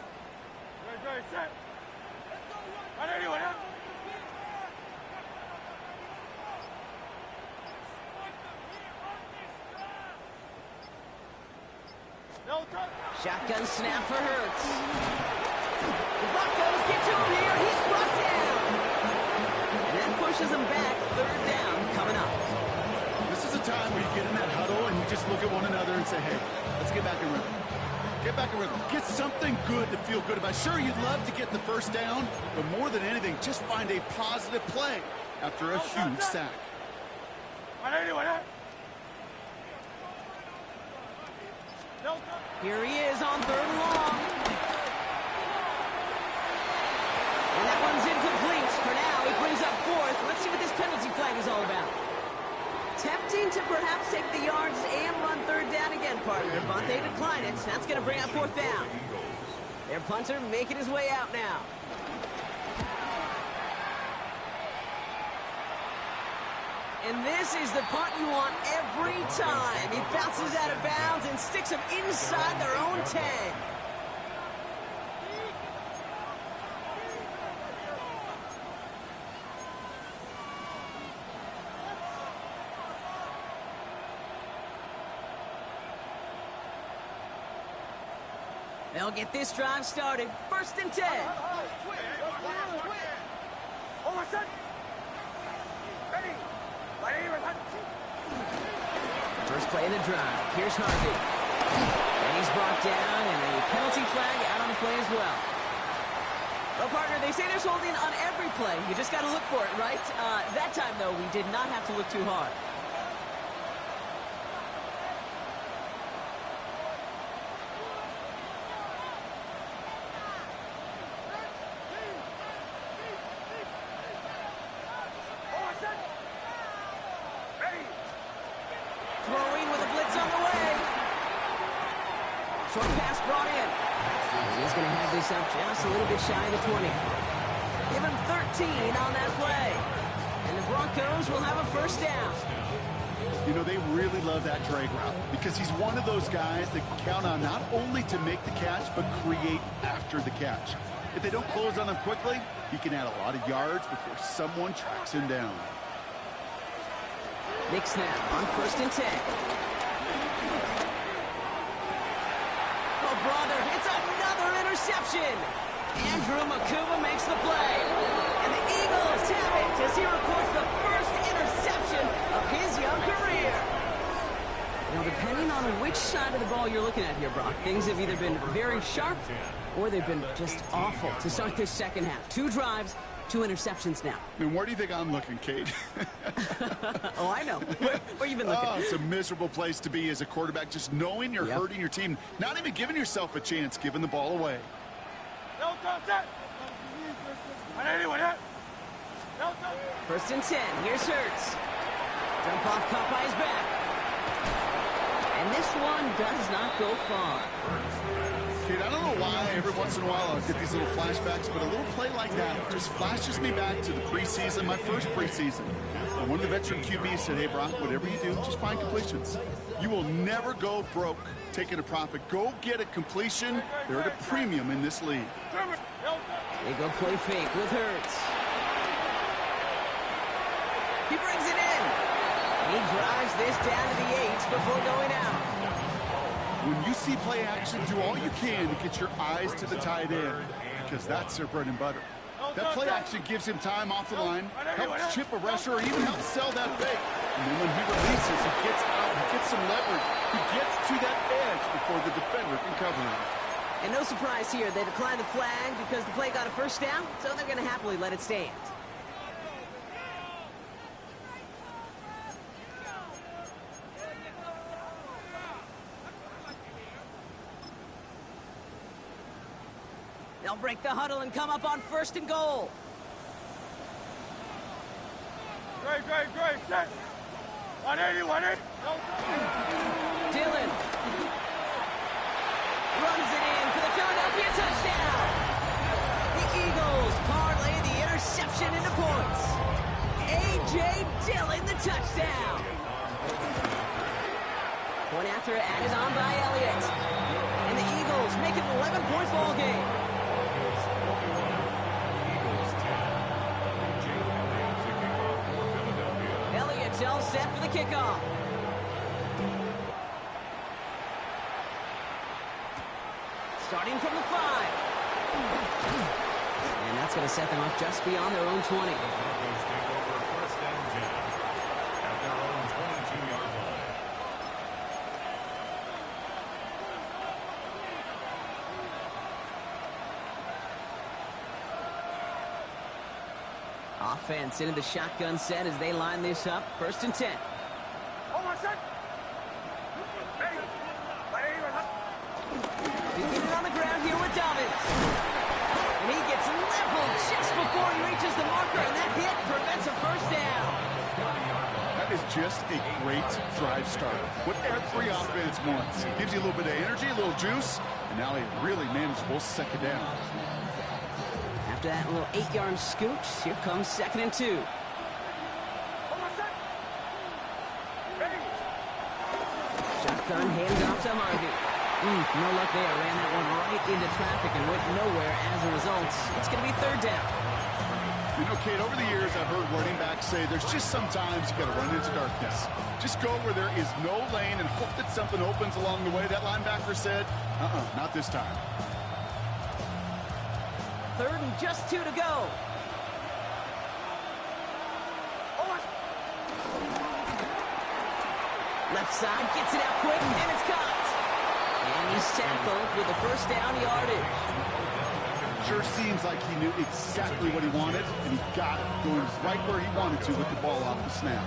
Dre, set. On anyone, Shotgun snap for Hurts. The Broncos get to him here. He's brought down. And that pushes him back. 3rd down coming up. This is a time where you get in that huddle and you just look at one another and say, hey, let's get back in rhythm. Get back in rhythm. Get something good to feel good about. Sure, you'd love to get the first down, but more than anything, just find a positive play after a huge sack. on anyone, Here he is on 3rd and long. And that one's incomplete. For now, he brings up 4th. Let's see what this penalty flag is all about. Tempting to perhaps take the yards and run 3rd down again, partner, but they decline it. That's going to bring up 4th down. Their punter making his way out now. And this is the punt you want every time. He bounces out of bounds and sticks them inside their own 10. They'll get this drive started. 1st and 10. First play of the drive. Here's Harvey. And he's brought down, and a penalty flag out on the play as well. Well, partner, they say there's holding on every play. You just got to look for it, right? That time, though, we did not have to look too hard. Throwing with a blitz on the way. Short pass brought in. He's going to have this up just a little bit shy of the 20. Give him 13 on that play. And the Broncos will have a 1st down. You know, they really love that drag route because he's one of those guys that can count on not only to make the catch, but create after the catch. If they don't close on him quickly, he can add a lot of yards before someone tracks him down. Nick snap on 1st and 10. Oh, brother, it's another interception. Andrew Makuba makes the play. And the Eagles have it as he records the first interception of his young career. Now, depending on which side of the ball you're looking at here, Brock, things have either been very sharp or they've been just awful to start this second half. 2 drives, 2 interceptions now. And where do you think I'm looking, Kate? Oh, I know. Where you been looking? Oh, it's a miserable place to be as a quarterback, just knowing you're hurting your team, not even giving yourself a chance, giving the ball away. On anyone, 1st and 10. Here's Hurts. Dump off caught by his back. And this one does not go far. Kate, I don't know why every once in a while I'll get these little flashbacks, but a little play like that just flashes me back to the preseason, my first preseason. And one of the veteran QBs said, hey, Brock, whatever you do, just find completions. You will never go broke taking a profit. Go get a completion. They're at a premium in this league. They go play fake with Hurts. He brings it in. He drives this down to the 8 before going out. When you see play action, do all you can to get your eyes to the tight end, because that's their bread and butter. That play action gives him time off the line, helps chip a rusher, or even helps sell that fake. And then when he releases, he gets out, he gets some leverage. He gets to that edge before the defender can cover him. And no surprise here, they declined the flag because the play got a first down, so they're going to happily let it stand. They'll break the huddle and come up on 1st and goal. Great. Set. 180. Dillon runs it in for the Philadelphia touchdown. The Eagles parlay the interception into points. A.J. Dillon, the touchdown. Point after added on by Elliott. And the Eagles make it an 11-point ball game. Elliott's all set for the kickoff. Starting from the 5. And that's going to set them up just beyond their own 20. Broncos take over 1st and 10 at their own 22-yard line. Offense into the shotgun set as they line this up. 1st and 10. Hold on a sec. Hey. 180. Beginning on the ground here with Dobbins. And he gets leveled just before he reaches the marker, and that hit prevents a first down. That is just a great drive starter. What every offense wants. It gives you a little bit of energy, a little juice, and now a really manageable 2nd down. After that little 8-yard scooch, here comes 2nd and 2. Hold on a sec. Ready. Shotgun handoff to Harvey. No luck there. Ran that one right into traffic and went nowhere as a result. It's going to be 3rd down. You know, Kate, over the years, I've heard running backs say there's just sometimes you got to run into darkness. Just go where there is no lane and hope that something opens along the way. That linebacker said, not this time. 3rd and just 2 to go. Hold on. Left side gets it out quick, and it's caught. And he's tackled with the 1st down yardage. Sure seems like he knew exactly what he wanted, and he got it. Going right where he wanted to with the ball off the snap.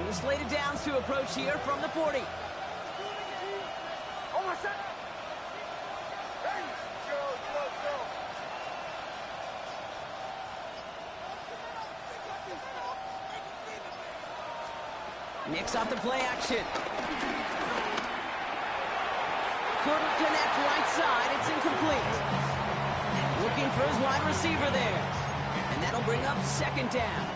The slated downs to approach here from the 40. Hold on a sec. Hey. Go. Nicks off the play action. Couldn't connect right side. It's incomplete. Looking for his wide receiver there. And that'll bring up 2nd down.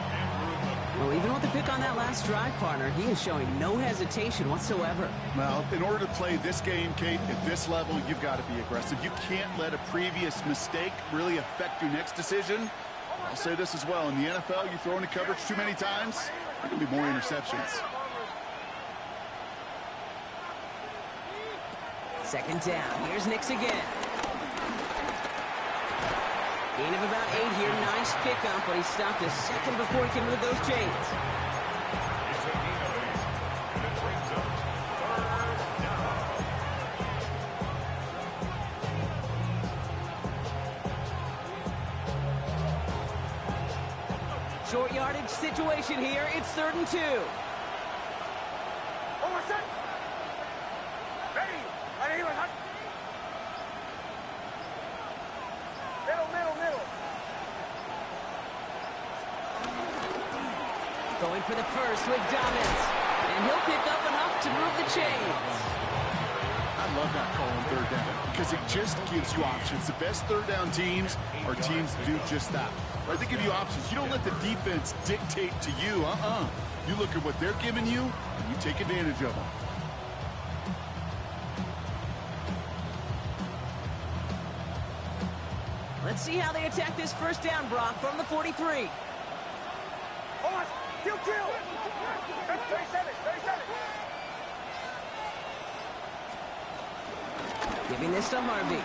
Well, even with the pick on that last drive, partner, he is showing no hesitation whatsoever. Well, in order to play this game, Kate, at this level, you've got to be aggressive. You can't let a previous mistake really affect your next decision. I'll say this as well. In the NFL, you throw into coverage too many times, there can be more interceptions. 2nd down. Here's Nix again. Gain of about 8 here. Nice pickup, but he stopped a second before he can move those chains. It's a gain of 8, and it brings up 3rd down. Short yardage situation here. It's 3rd and 2. Hold on a sec. Ready. 180. Middle. Going for the first with Dobbins. And he'll pick up enough to move the chains. I love that call on 3rd down because it just gives you options. The best 3rd down teams are teams that do just that. Right? They give you options. You don't let the defense dictate to you. You look at what they're giving you, and you take advantage of them. Let's see how they attack this 1st down, Brock, from the 43. Hold on. Kill. 37. Giving this to Harvey.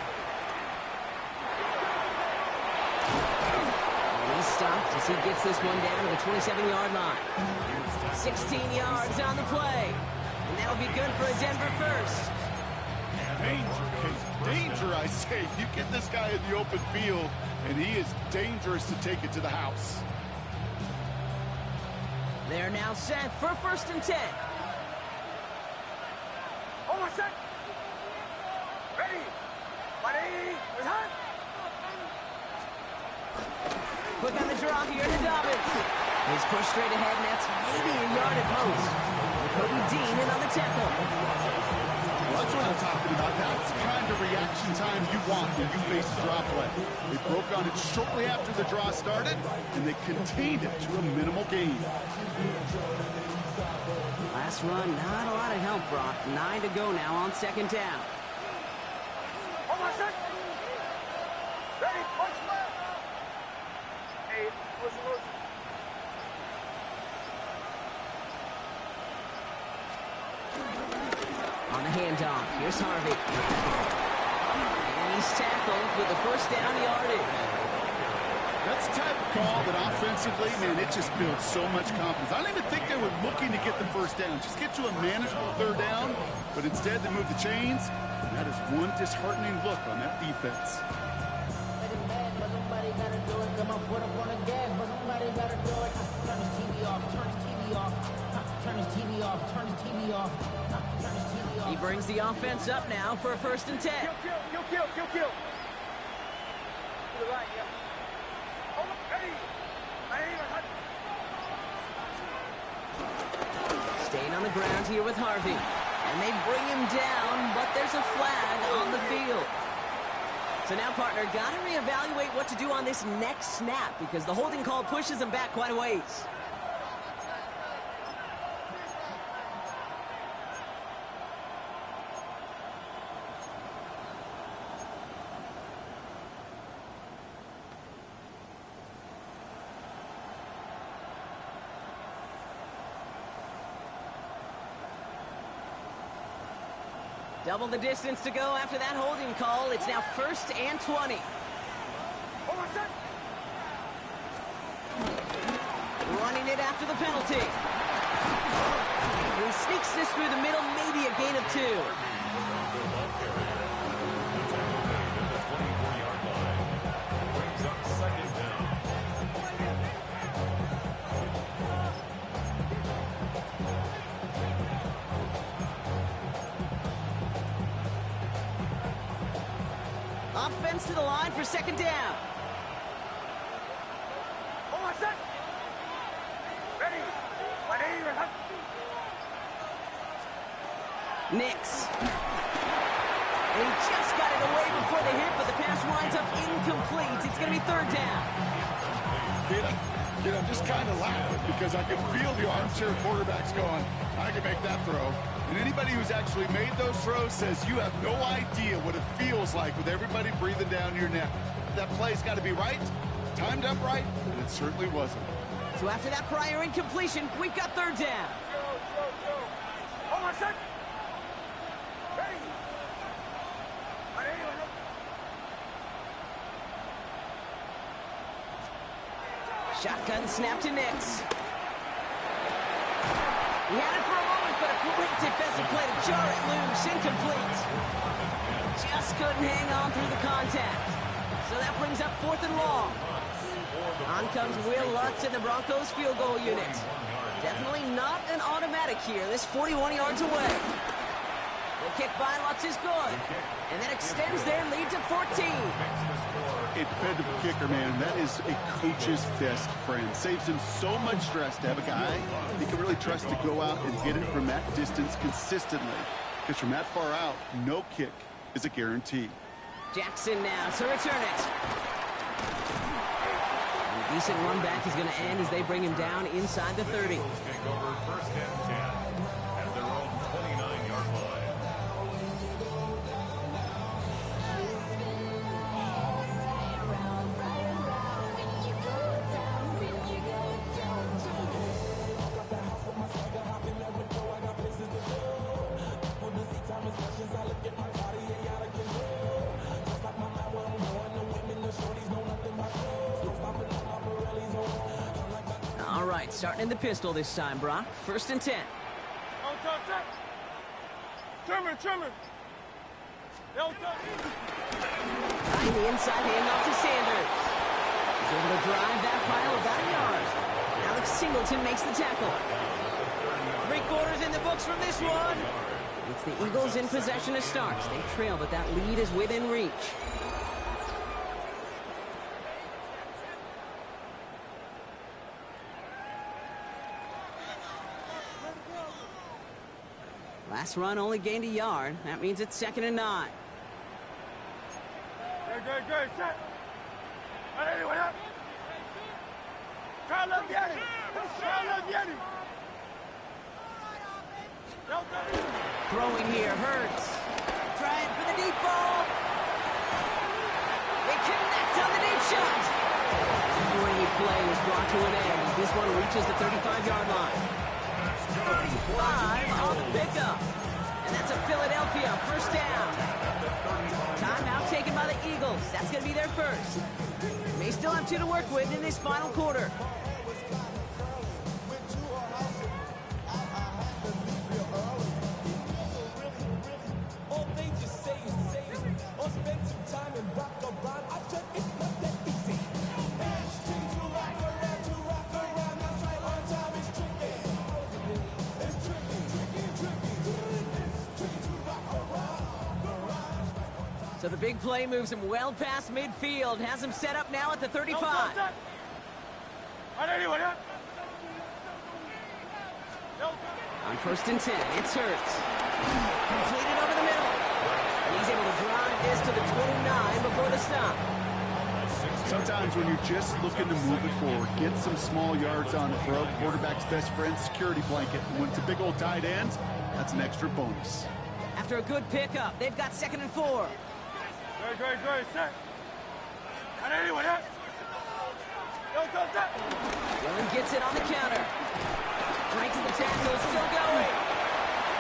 And He's stopped as he gets this one down to the 27-yard line. 16 yards on the play. And that'll be good for a Denver first. Danger, Case. Danger, I say. You get this guy in the open field, and he is dangerous to take it to the house. They're now set for 1st and 10. Almost set. Ready. Ready. Hot. Quick on the draw here to Dobbins. He's pushed straight ahead, and that's maybe a yard at most. Kobe Dean in on the tackle. Well, that's what I'm talking about. That's the kind of reaction time you want when you face a draw play. They broke on it shortly after the draw started, and they contained it to a minimal gain. Last run, not a lot of help, Brock. 9 to go now on 2nd down. Almost set. Ready. Push left. Hey, listen. On the handoff, here's Harvey. And he's tackled with the 1st down yardage. That's the type of call that offensively, man, it just builds so much confidence. I don't even think they were looking to get the 1st down. Just get to a manageable 3rd down, but instead they move the chains, and that is one disheartening look on that defense. He brings the offense up now for a 1st and 10. Kill. To the right, yeah. Ready. Staying on the ground here with Harvey. And they bring him down, but there's a flag on the field. So now, partner, got to reevaluate what to do on this next snap because the holding call pushes him back quite a ways. Double the distance to go after that holding call. It's now 1st and 20. Running it after the penalty. He sneaks this through the middle, maybe a gain of 2. Offense to the line for 2nd down. Almost set. Ready. Nix. And he just got it away before the hit, but the pass winds up incomplete. It's going to be 3rd down. I'm just kind of laughing because I can feel the armchair quarterbacks going, I can make that throw. And anybody who's actually made those throws says you have no idea what it feels like with everybody breathing down your neck. That play's got to be right, timed up right, and it certainly wasn't. So after that prior incompletion, we've got 3rd down. Almost set. Ready. Shotgun snap to Nix. He had it for a moment, but a great defensive play to jar it loose. Incomplete. Just couldn't hang on through the contact. So that brings up 4th and long. On comes Will Lutz in the Broncos field goal unit. Definitely not an automatic here. This 41 yards away. The kick by Lutz is good. And that extends their lead to 14. A dependable kicker, man. That is a coach's best friend. Saves him so much stress to have a guy he can really trust to go out and hit it from that distance consistently. Because from that far out, no kick is a guarantee. Jackson now to return it. And a decent run back is going to end as they bring him down inside the 30. Take over 1st and 10 at their own 29-yard line. right, starting in the pistol this time, Brock. 1st and 10. On top, top. Trimmer, trimmer. On top. Trying the inside handoff to Sanders. He's able to drive that pile about a yard. Alex Singleton makes the tackle. 3 quarters in the books from this one. It's the Eagles in possession to start. They trail, but that lead is within reach. Last run only gained a yard. That means it's 2nd and 9. Good, set. Allez, voilà. Try love Yeti. Try love Yeti. Throwing here, Hurts. Trying for the deep ball. They connect on the deep shot. Great play was brought to an end as this one reaches the 35-yard line. 35 on the pickup. And that's a Philadelphia 1st down. Timeout taken by the Eagles. That's going to be their first. They still have 2 to work with in this final quarter. So the big play moves him well past midfield. Has him set up now at the 35. On 1st and 10, it's Hurts. Completed over the middle. And he's able to drive this to the 29 before the stop. Sometimes when you're just looking to move it forward, get some small yards on the throw, quarterback's best friend, security blanket. And when it's a big old tight end, that's an extra bonus. After a good pickup, they've got 2nd and 4. Good, set. Allez, voilà. Dillon gets it on the counter. Breaks the tackle, still going.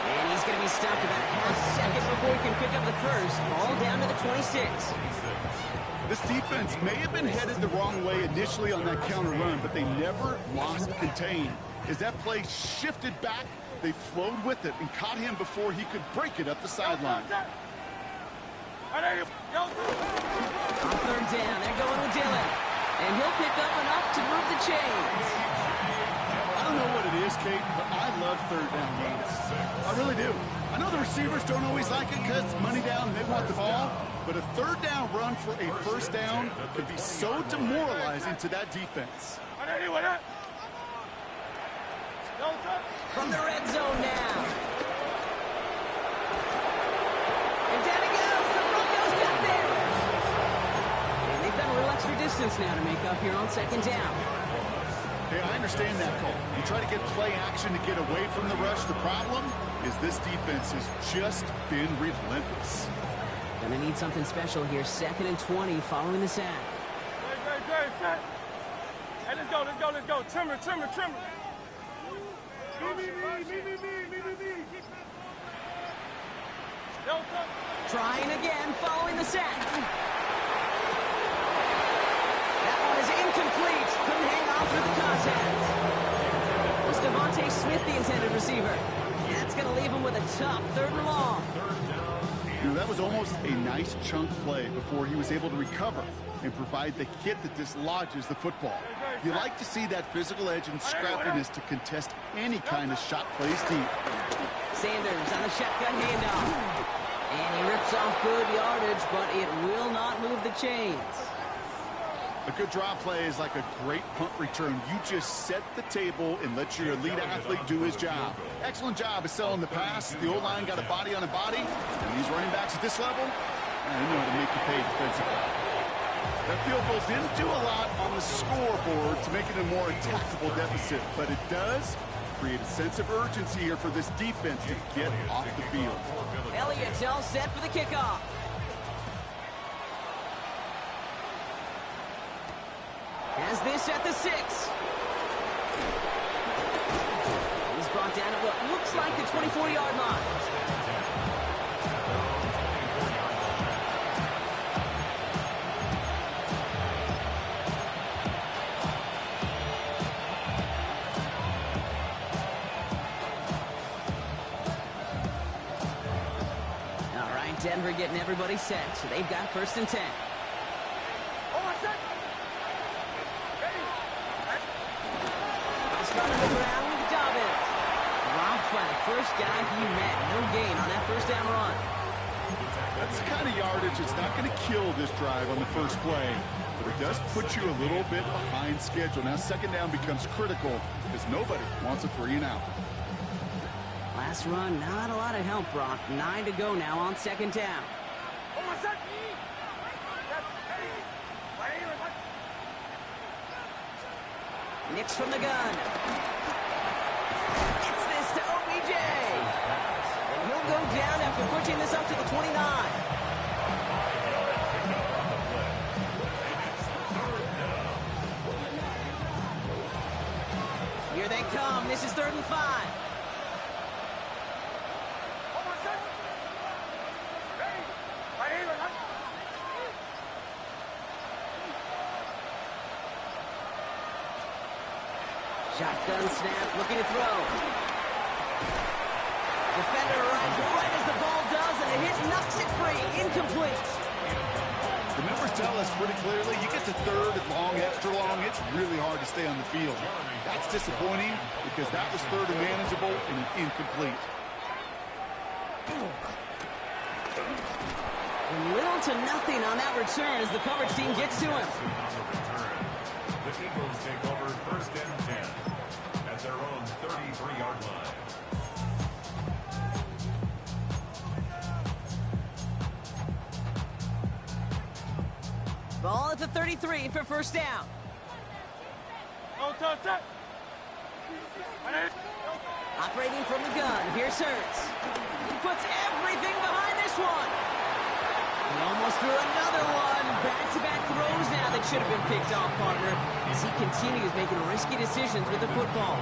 And he's going to be stopped about a half second before he can pick up the first. Ball down to the 26. This defense may have been headed the wrong way initially on that counter run, but they never lost contain. As that play shifted back, they flowed with it and caught him before he could break it up the sideline. On 3rd down, they're going with Dillon. And he'll pick up enough to move the chains. I don't know what it is, Kate, but I love 3rd down runs. I really do. I know the receivers don't always like it because it's money down and they want the ball, but a 3rd down run for a 1st down can be so demoralizing to that defense. From the red zone now. And down he goes. The Broncos got there. And they've got a little extra distance now to make up here on 2nd down. Hey, I understand that call. You try to get play action to get away from the rush. The problem is this defense has just been relentless. Gonna need something special here. 2nd and 20 following the sack. Good, set. Hey, let's go. Trimmer. Trying again following the sack. That one is incomplete. Couldn't hang on through the contact. Was Devontae Smith the intended receiver? And that's going to leave him with a tough 3rd and long. You know, that was almost a nice chunk play before he was able to recover and provide the hit that dislodges the football. You like to see that physical edge and scrappiness to contest any kind of shot plays deep. Sanders on the shotgun handoff. And he rips off good yardage, but it will not move the chains. A good draw play is like a great punt return. You just set the table and let your elite athlete do his job. Excellent job of selling the pass. The O-line got a body on a body. And these running backs at this level, they know how to make you pay defensively. That field goal didn't do a lot on the scoreboard to make it a more attackable deficit, but it does create a sense of urgency here for this defense to get off the field. Elliott's all set for the kickoff. Has this at the 6. He's brought down at what looks like the 24-yard line. Denver getting everybody set, so they've got 1st and 10. He's running the ground with Dobbins. Dropped by the first guy he met. No gain on that 1st down run. That's the kind of yardage that's not going to kill this drive on the first play, but it does put you a little bit behind schedule. Now 2nd down becomes critical because nobody wants a 3 and out. Last run, not a lot of help, Brock. 9 to go now on 2nd down. Nix from the gun. It's this to OBJ. And he'll go down after pushing this up to the 29. Here they come. This is 3rd and 5. Shotgun snap, looking to throw. Defender arrives right as the ball does, and the hit knocks it free. Incomplete. The numbers tell us pretty clearly, you get to 3rd and long, extra long, it's really hard to stay on the field. That's disappointing because that was 3rd and manageable and an incomplete. And little to nothing on that return as the coverage team gets to him. The Eagles take over 1st and 10 at their own 33-yard line. Ball at the 33 for 1st down. Operating from the gun, here's Hurts. He puts everything behind this one. He almost threw another one. Back-to-back throws now that should have been picked off, partner, as he continues making risky decisions with the football.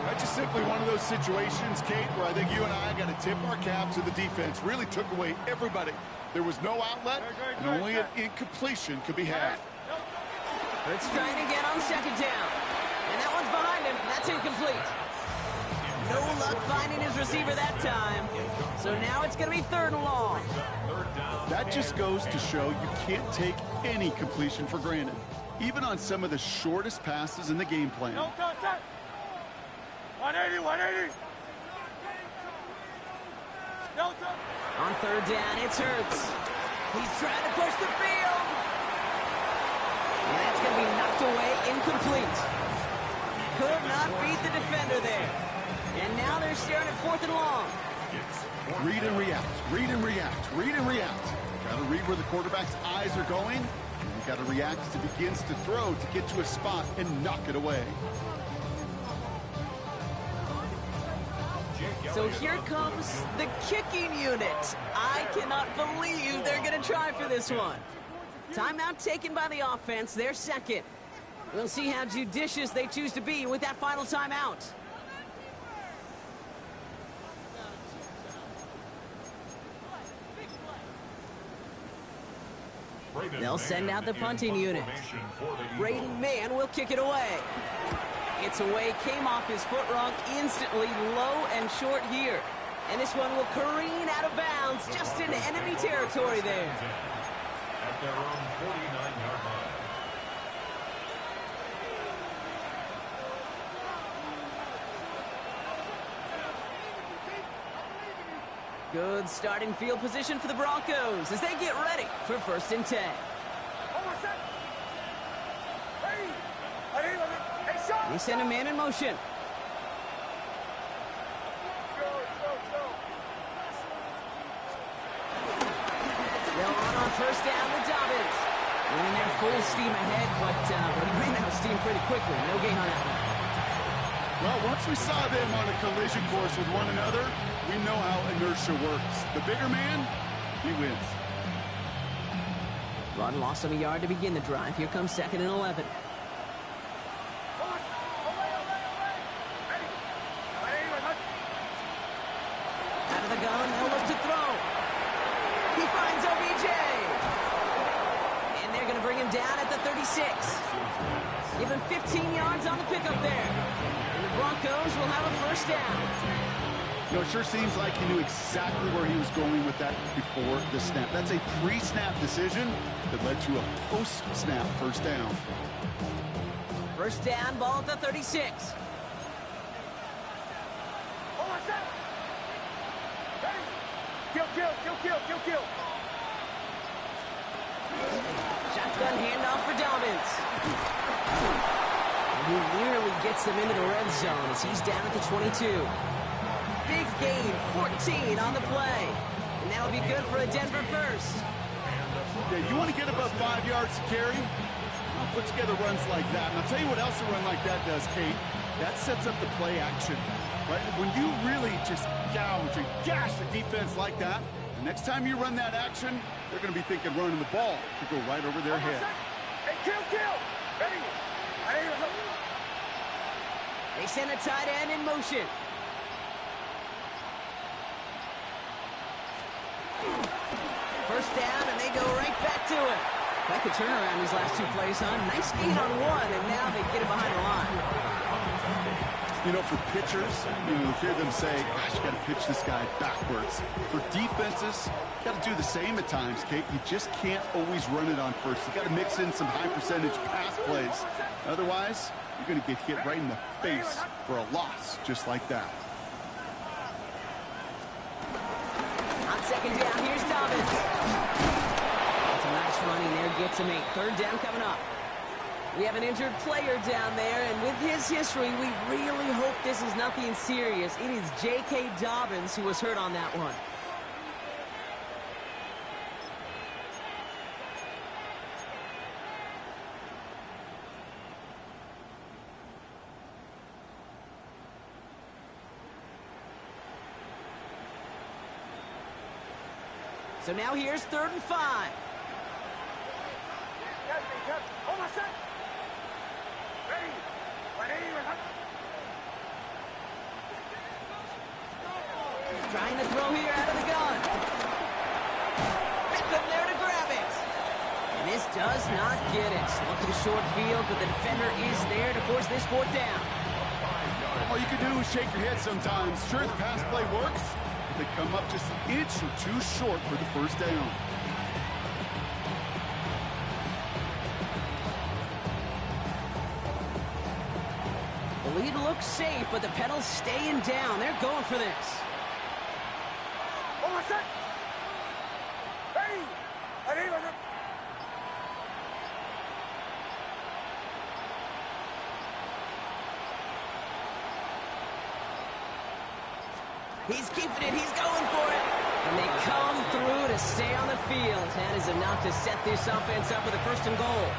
That's just simply one of those situations, Kate, where I think you and I got to tip our cap to the defense. Really took away everybody. There was no outlet, and only an incompletion could be had. Hurts trying again on 2nd down. And that one's behind him. That's incomplete. No luck finding his receiver that time. So now it's going to be 3rd and long. That just goes to show you can't take any completion for granted, even on some of the shortest passes in the game plan. 180. On 3rd down, it's Hurts. He's trying to push the field. And that's going to be knocked away, incomplete. Could not beat the defender there. And now they're staring at 4th and long. Read and react, read and react, read and react. Got to read where the quarterback's eyes are going, and you got to react as he begins to throw to get to a spot and knock it away. So here comes the kicking unit. I cannot believe they're going to try for this one. Timeout taken by the offense, their 2nd. We'll see how judicious they choose to be with that final timeout. They'll send out the punting unit. Braden Mann will kick it away. It's away, came off his foot wrong instantly, low and short here. And this one will careen out of bounds just into enemy territory there. At their own 49-yard line. Good starting field position for the Broncos as they get ready for 1st and 10. They send a man in motion. They'll on 1st down with Dobbins. Running their full steam ahead, but he ran out of steam pretty quickly. No gain on that one. Well, once we saw them on a collision course with one another, we know how inertia works. The bigger man, he wins. Run lost him a yard to begin the drive. Here comes 2nd and 11. Out of the gun, they'll look to throw. He finds OBJ. And they're going to bring him down at the 36. Give him 15 yards on the pickup there. And the Broncos will have a 1st down. You know, it sure seems like he knew exactly where he was going with that before the snap. That's a pre-snap decision that led to a post-snap first down. First down, ball at the 36. Kill. Shotgun handoff for Dobbins. And he nearly gets them into the red zone as he's down at the 22. Big gain, 14 on the play. And that'll be good for a Denver first. Yeah, you want to get above 5 yards to carry? I'll put together runs like that. And I'll tell you what else a run like that does, Kate. That sets up the play action. Right? When you really just gouge and gash the defense like that, the next time you run that action, they're going to be thinking running the ball to go right over their head. Hey, kill. Ready. They send a tight end in motion. First down, and they go right back to it. Quite the turnaround these last two plays, huh? Nice gain on one, and now they get it behind the line. You know, for pitchers, you hear them say, gosh, you got to pitch this guy backwards. For defenses, you got to do the same at times, Kate. You just can't always run it on first. You got to mix in some high-percentage pass plays. Otherwise, you're going to get hit right in the face for a loss just like that. On second down, here's Dobbins. That's a nice running there, gets him 8. Third down coming up. We have an injured player down there, and with his history, we really hope this is nothing serious. It is J.K. Dobbins who was hurt on that one. So now here's 3rd and 5. Hold on a sec. Ready. Trying to throw here out of the gun. Beckham there to grab it. And this does not get it. Looking short field, but the defender is there to force this 4th down. All you can do is shake your head sometimes. Sure, the pass play works, but they come up just an inch or two short for the first down. The lead looks safe, but the pedal's staying down. They're going for this. Hold on a sec. Ready. He's keeping it. He's going for it. And they come through to stay on the field. That is enough to set this offense up with a 1st and goal.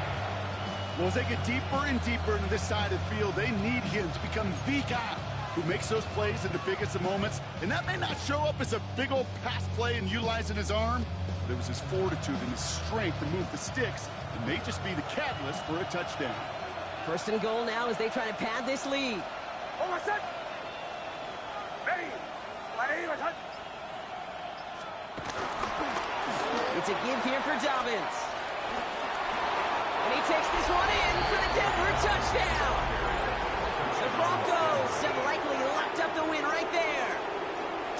Well, as they get deeper and deeper into this side of the field, they need him to become the guy who makes those plays in the biggest of moments. And that may not show up as a big old pass play and utilizing his arm, but it was his fortitude and his strength to move the sticks that may just be the catalyst for a touchdown. 1st and goal now as they try to pad this lead. Hold on a sec. Ready. It's a give here for Dobbins. And he takes this one in for the Denver touchdown. The Broncos have likely locked up the win right there.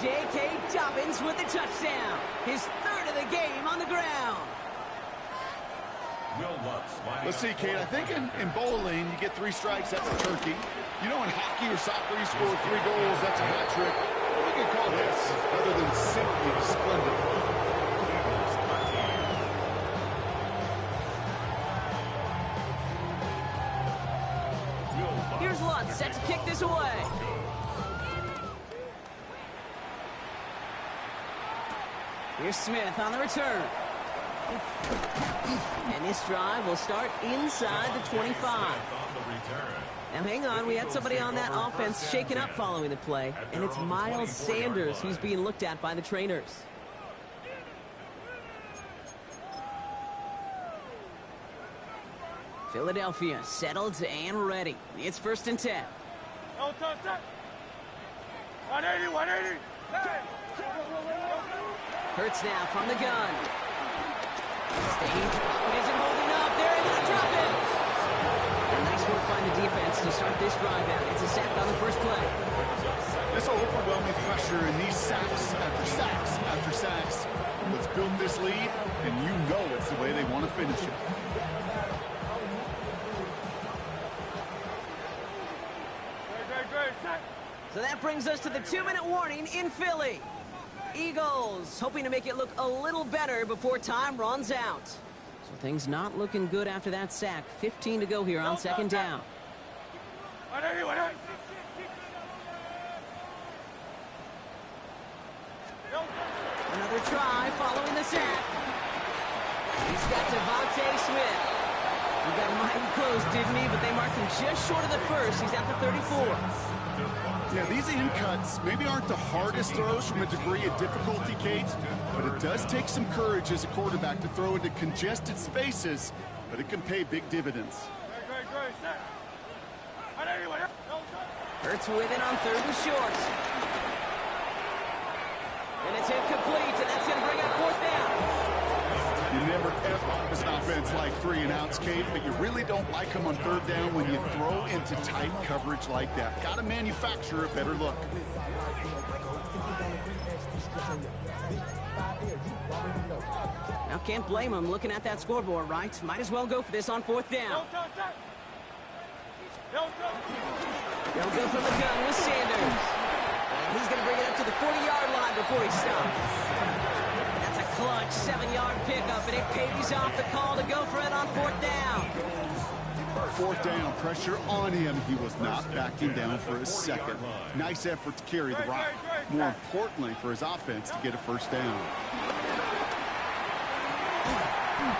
J.K. Dobbins with the touchdown. His 3rd of the game on the ground. Let's see, Kate. I think in bowling, you get 3 strikes, that's a turkey. You know, in hockey or soccer, you score 3 goals, that's a hat trick. What do you call this other than simply splendid? Here's Lutz, set to kick this away. Here's Smith on the return. And this drive will start inside the 25. Now hang on, we had somebody on that offense shaken up following the play, and it's Miles Sanders who's being looked at by the trainers. Philadelphia settled and ready. It's 1st and 10. No touch, set. 180. Hurts now from the gun. Staying, isn't holding up. They're able to drop it. A nice work by the defense to start this drive out. It's a sack on the first play. This overwhelming pressure and these sacks after sacks after sacks. Let's build this lead, and you know it's the way they want to finish it. So that brings us to the 2-minute warning in Philly. Eagles hoping to make it look a little better before time runs out. So things not looking good after that sack. 15 to go here on second down. Another try following the sack. He's got Devontae Smith. He got mighty close, didn't he? But they marked him just short of the first. He's at the 34. Yeah, these in cuts maybe aren't the hardest throws from a degree of difficulty, Kate, but it does take some courage as a quarterback to throw into congested spaces, but it can pay big dividends. Hurts with it on 3rd and short. And it's incomplete, and that's going to bring up 4th down. You never ever as an offense like 3 and outs, Kate, but you really don't like them on 3rd down when you throw into tight coverage like that. Got to manufacture a better look. Now can't blame him looking at that scoreboard, right? Might as well go for this on 4th down. They'll go from the gun with Sanders. And he's going to bring it up to the 40-yard line before he stops. That's a clutch 7-yard pickup, and it pays off the call to go for it on 4th down. 4th down, pressure on him. He was not backing down for a second. Nice effort to carry the rock. More importantly, for his offense to get a 1st down.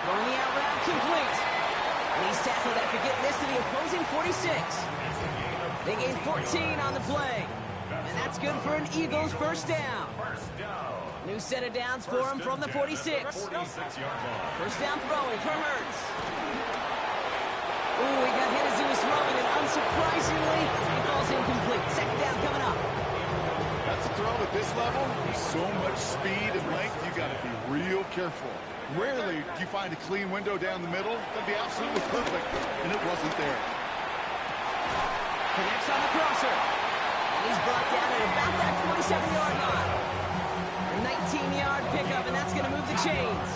Going the out route complete. And he's tackled after getting this to the opposing 46. They gain 14 on the play. And that's good for an Eagles 1st down. New set of downs for him from the 46. 1st down throwing for Hurts. Ooh, he got hit as he was throwing, and unsurprisingly, he falls incomplete. 2nd down coming up. That's a throw at this level. There's so much speed and length, you got to be real careful. Rarely do you find a clean window down the middle. That'd be absolutely perfect, and it wasn't there. Connects on the crosser. And he's brought down at about that 27-yard line. A 19-yard pickup, and that's going to move the chains.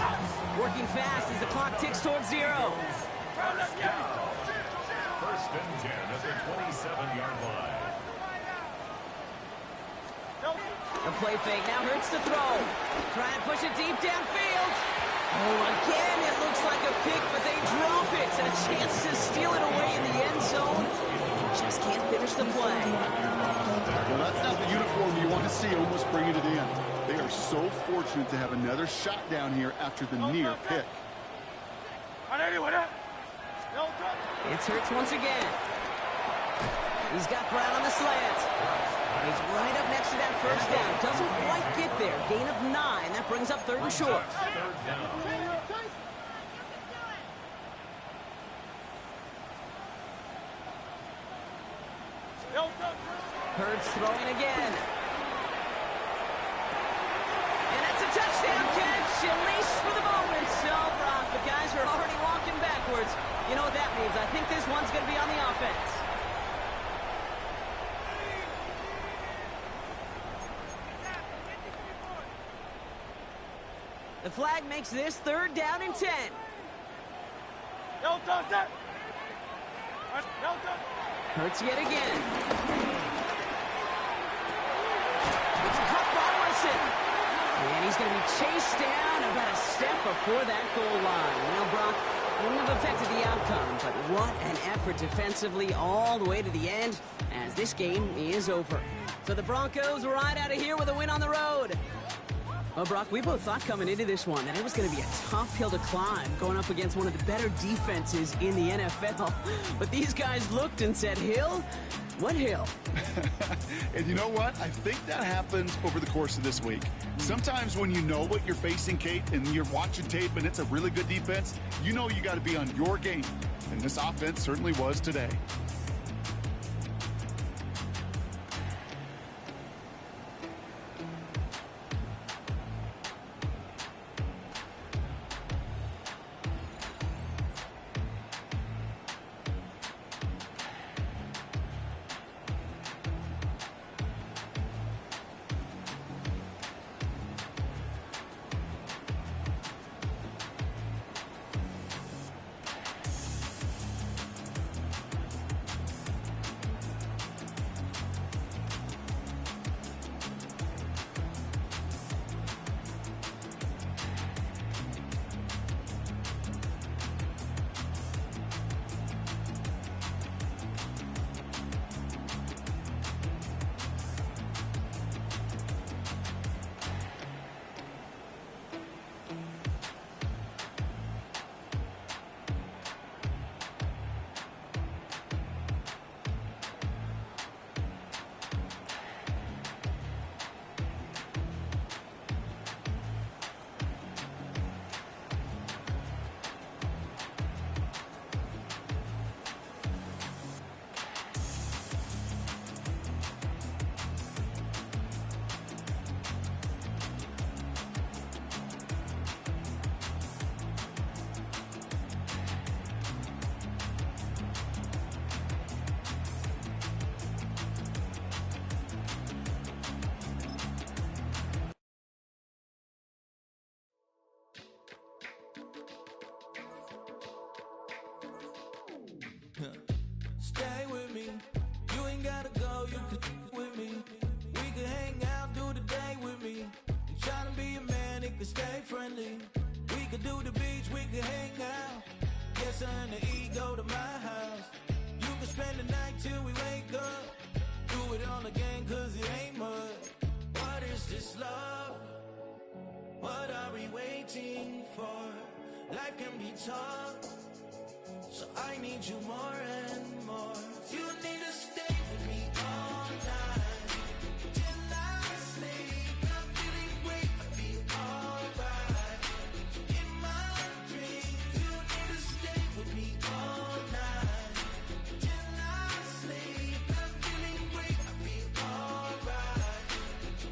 Working fast as the clock ticks towards 0. 1st and 10 at the 27-yard line. A play fake now Hurts to throw. Trying to push it deep downfield. Oh, again, it looks like a pick, but they drop it. And a chance to steal it away in the end zone. Just can't finish the play. Well, that's not the uniform you want to see almost bringing it in. They are so fortunate to have another shot down here after the near pick. It's Hurts once again. He's got Brown on the slant. He's right up next to that 1st down. Doesn't quite get there. Gain of 9. That brings up 3rd and short. Hurts throwing again. And that's a touchdown catch, at least for the moment. So, Brock, the guys are already walking backwards. You know what that means. I think this one's going to be on the offense. The flag makes this 3rd down and 10. Hurts yet again. It's caught by Wilson. And he's going to be chased down about a step before that goal line. Well, Brock, wouldn't have affected the outcome, but what an effort defensively all the way to the end as this game is over. So the Broncos ride out of here with a win on the road. Well, Brock, we both thought coming into this one that it was going to be a tough hill to climb going up against one of the better defenses in the NFL. But these guys looked and said, Hill? What hill? And you know what? I think that happens over the course of this week. Sometimes when you know what you're facing, Kate, and you're watching tape and it's a really good defense, you know you got to be on your game. And this offense certainly was today. could do the beach, we could hang out. Get her and the ego to my house. You could spend the night till we wake up. Do it all again, cause it ain't much. What is this love? What are we waiting for? Life can be tough, so I need you more and more. You need to stay with me all night till I sleep. I'm feeling great, I'll be alright. In my dreams, you need to stay with me all night till I sleep. I'm feeling great, I'll be alright.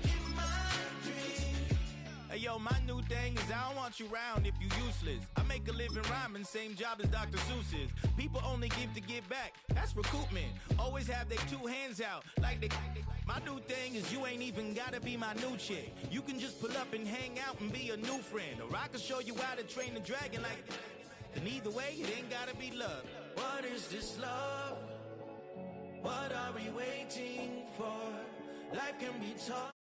In my dreams. Hey yo, my new thing is I don't want you around if you useless. I make a living rhyming, same job as Dr. Seuss's. People only give to give back, that's recoupment. Always have their two hands out, like they. My new thing is you ain't even gotta be my new chick. You can just pull up and hang out and be a new friend. Or I can show you how to train the dragon like. And either way, it ain't gotta be love. What is this love? What are we waiting for? Life can be tough.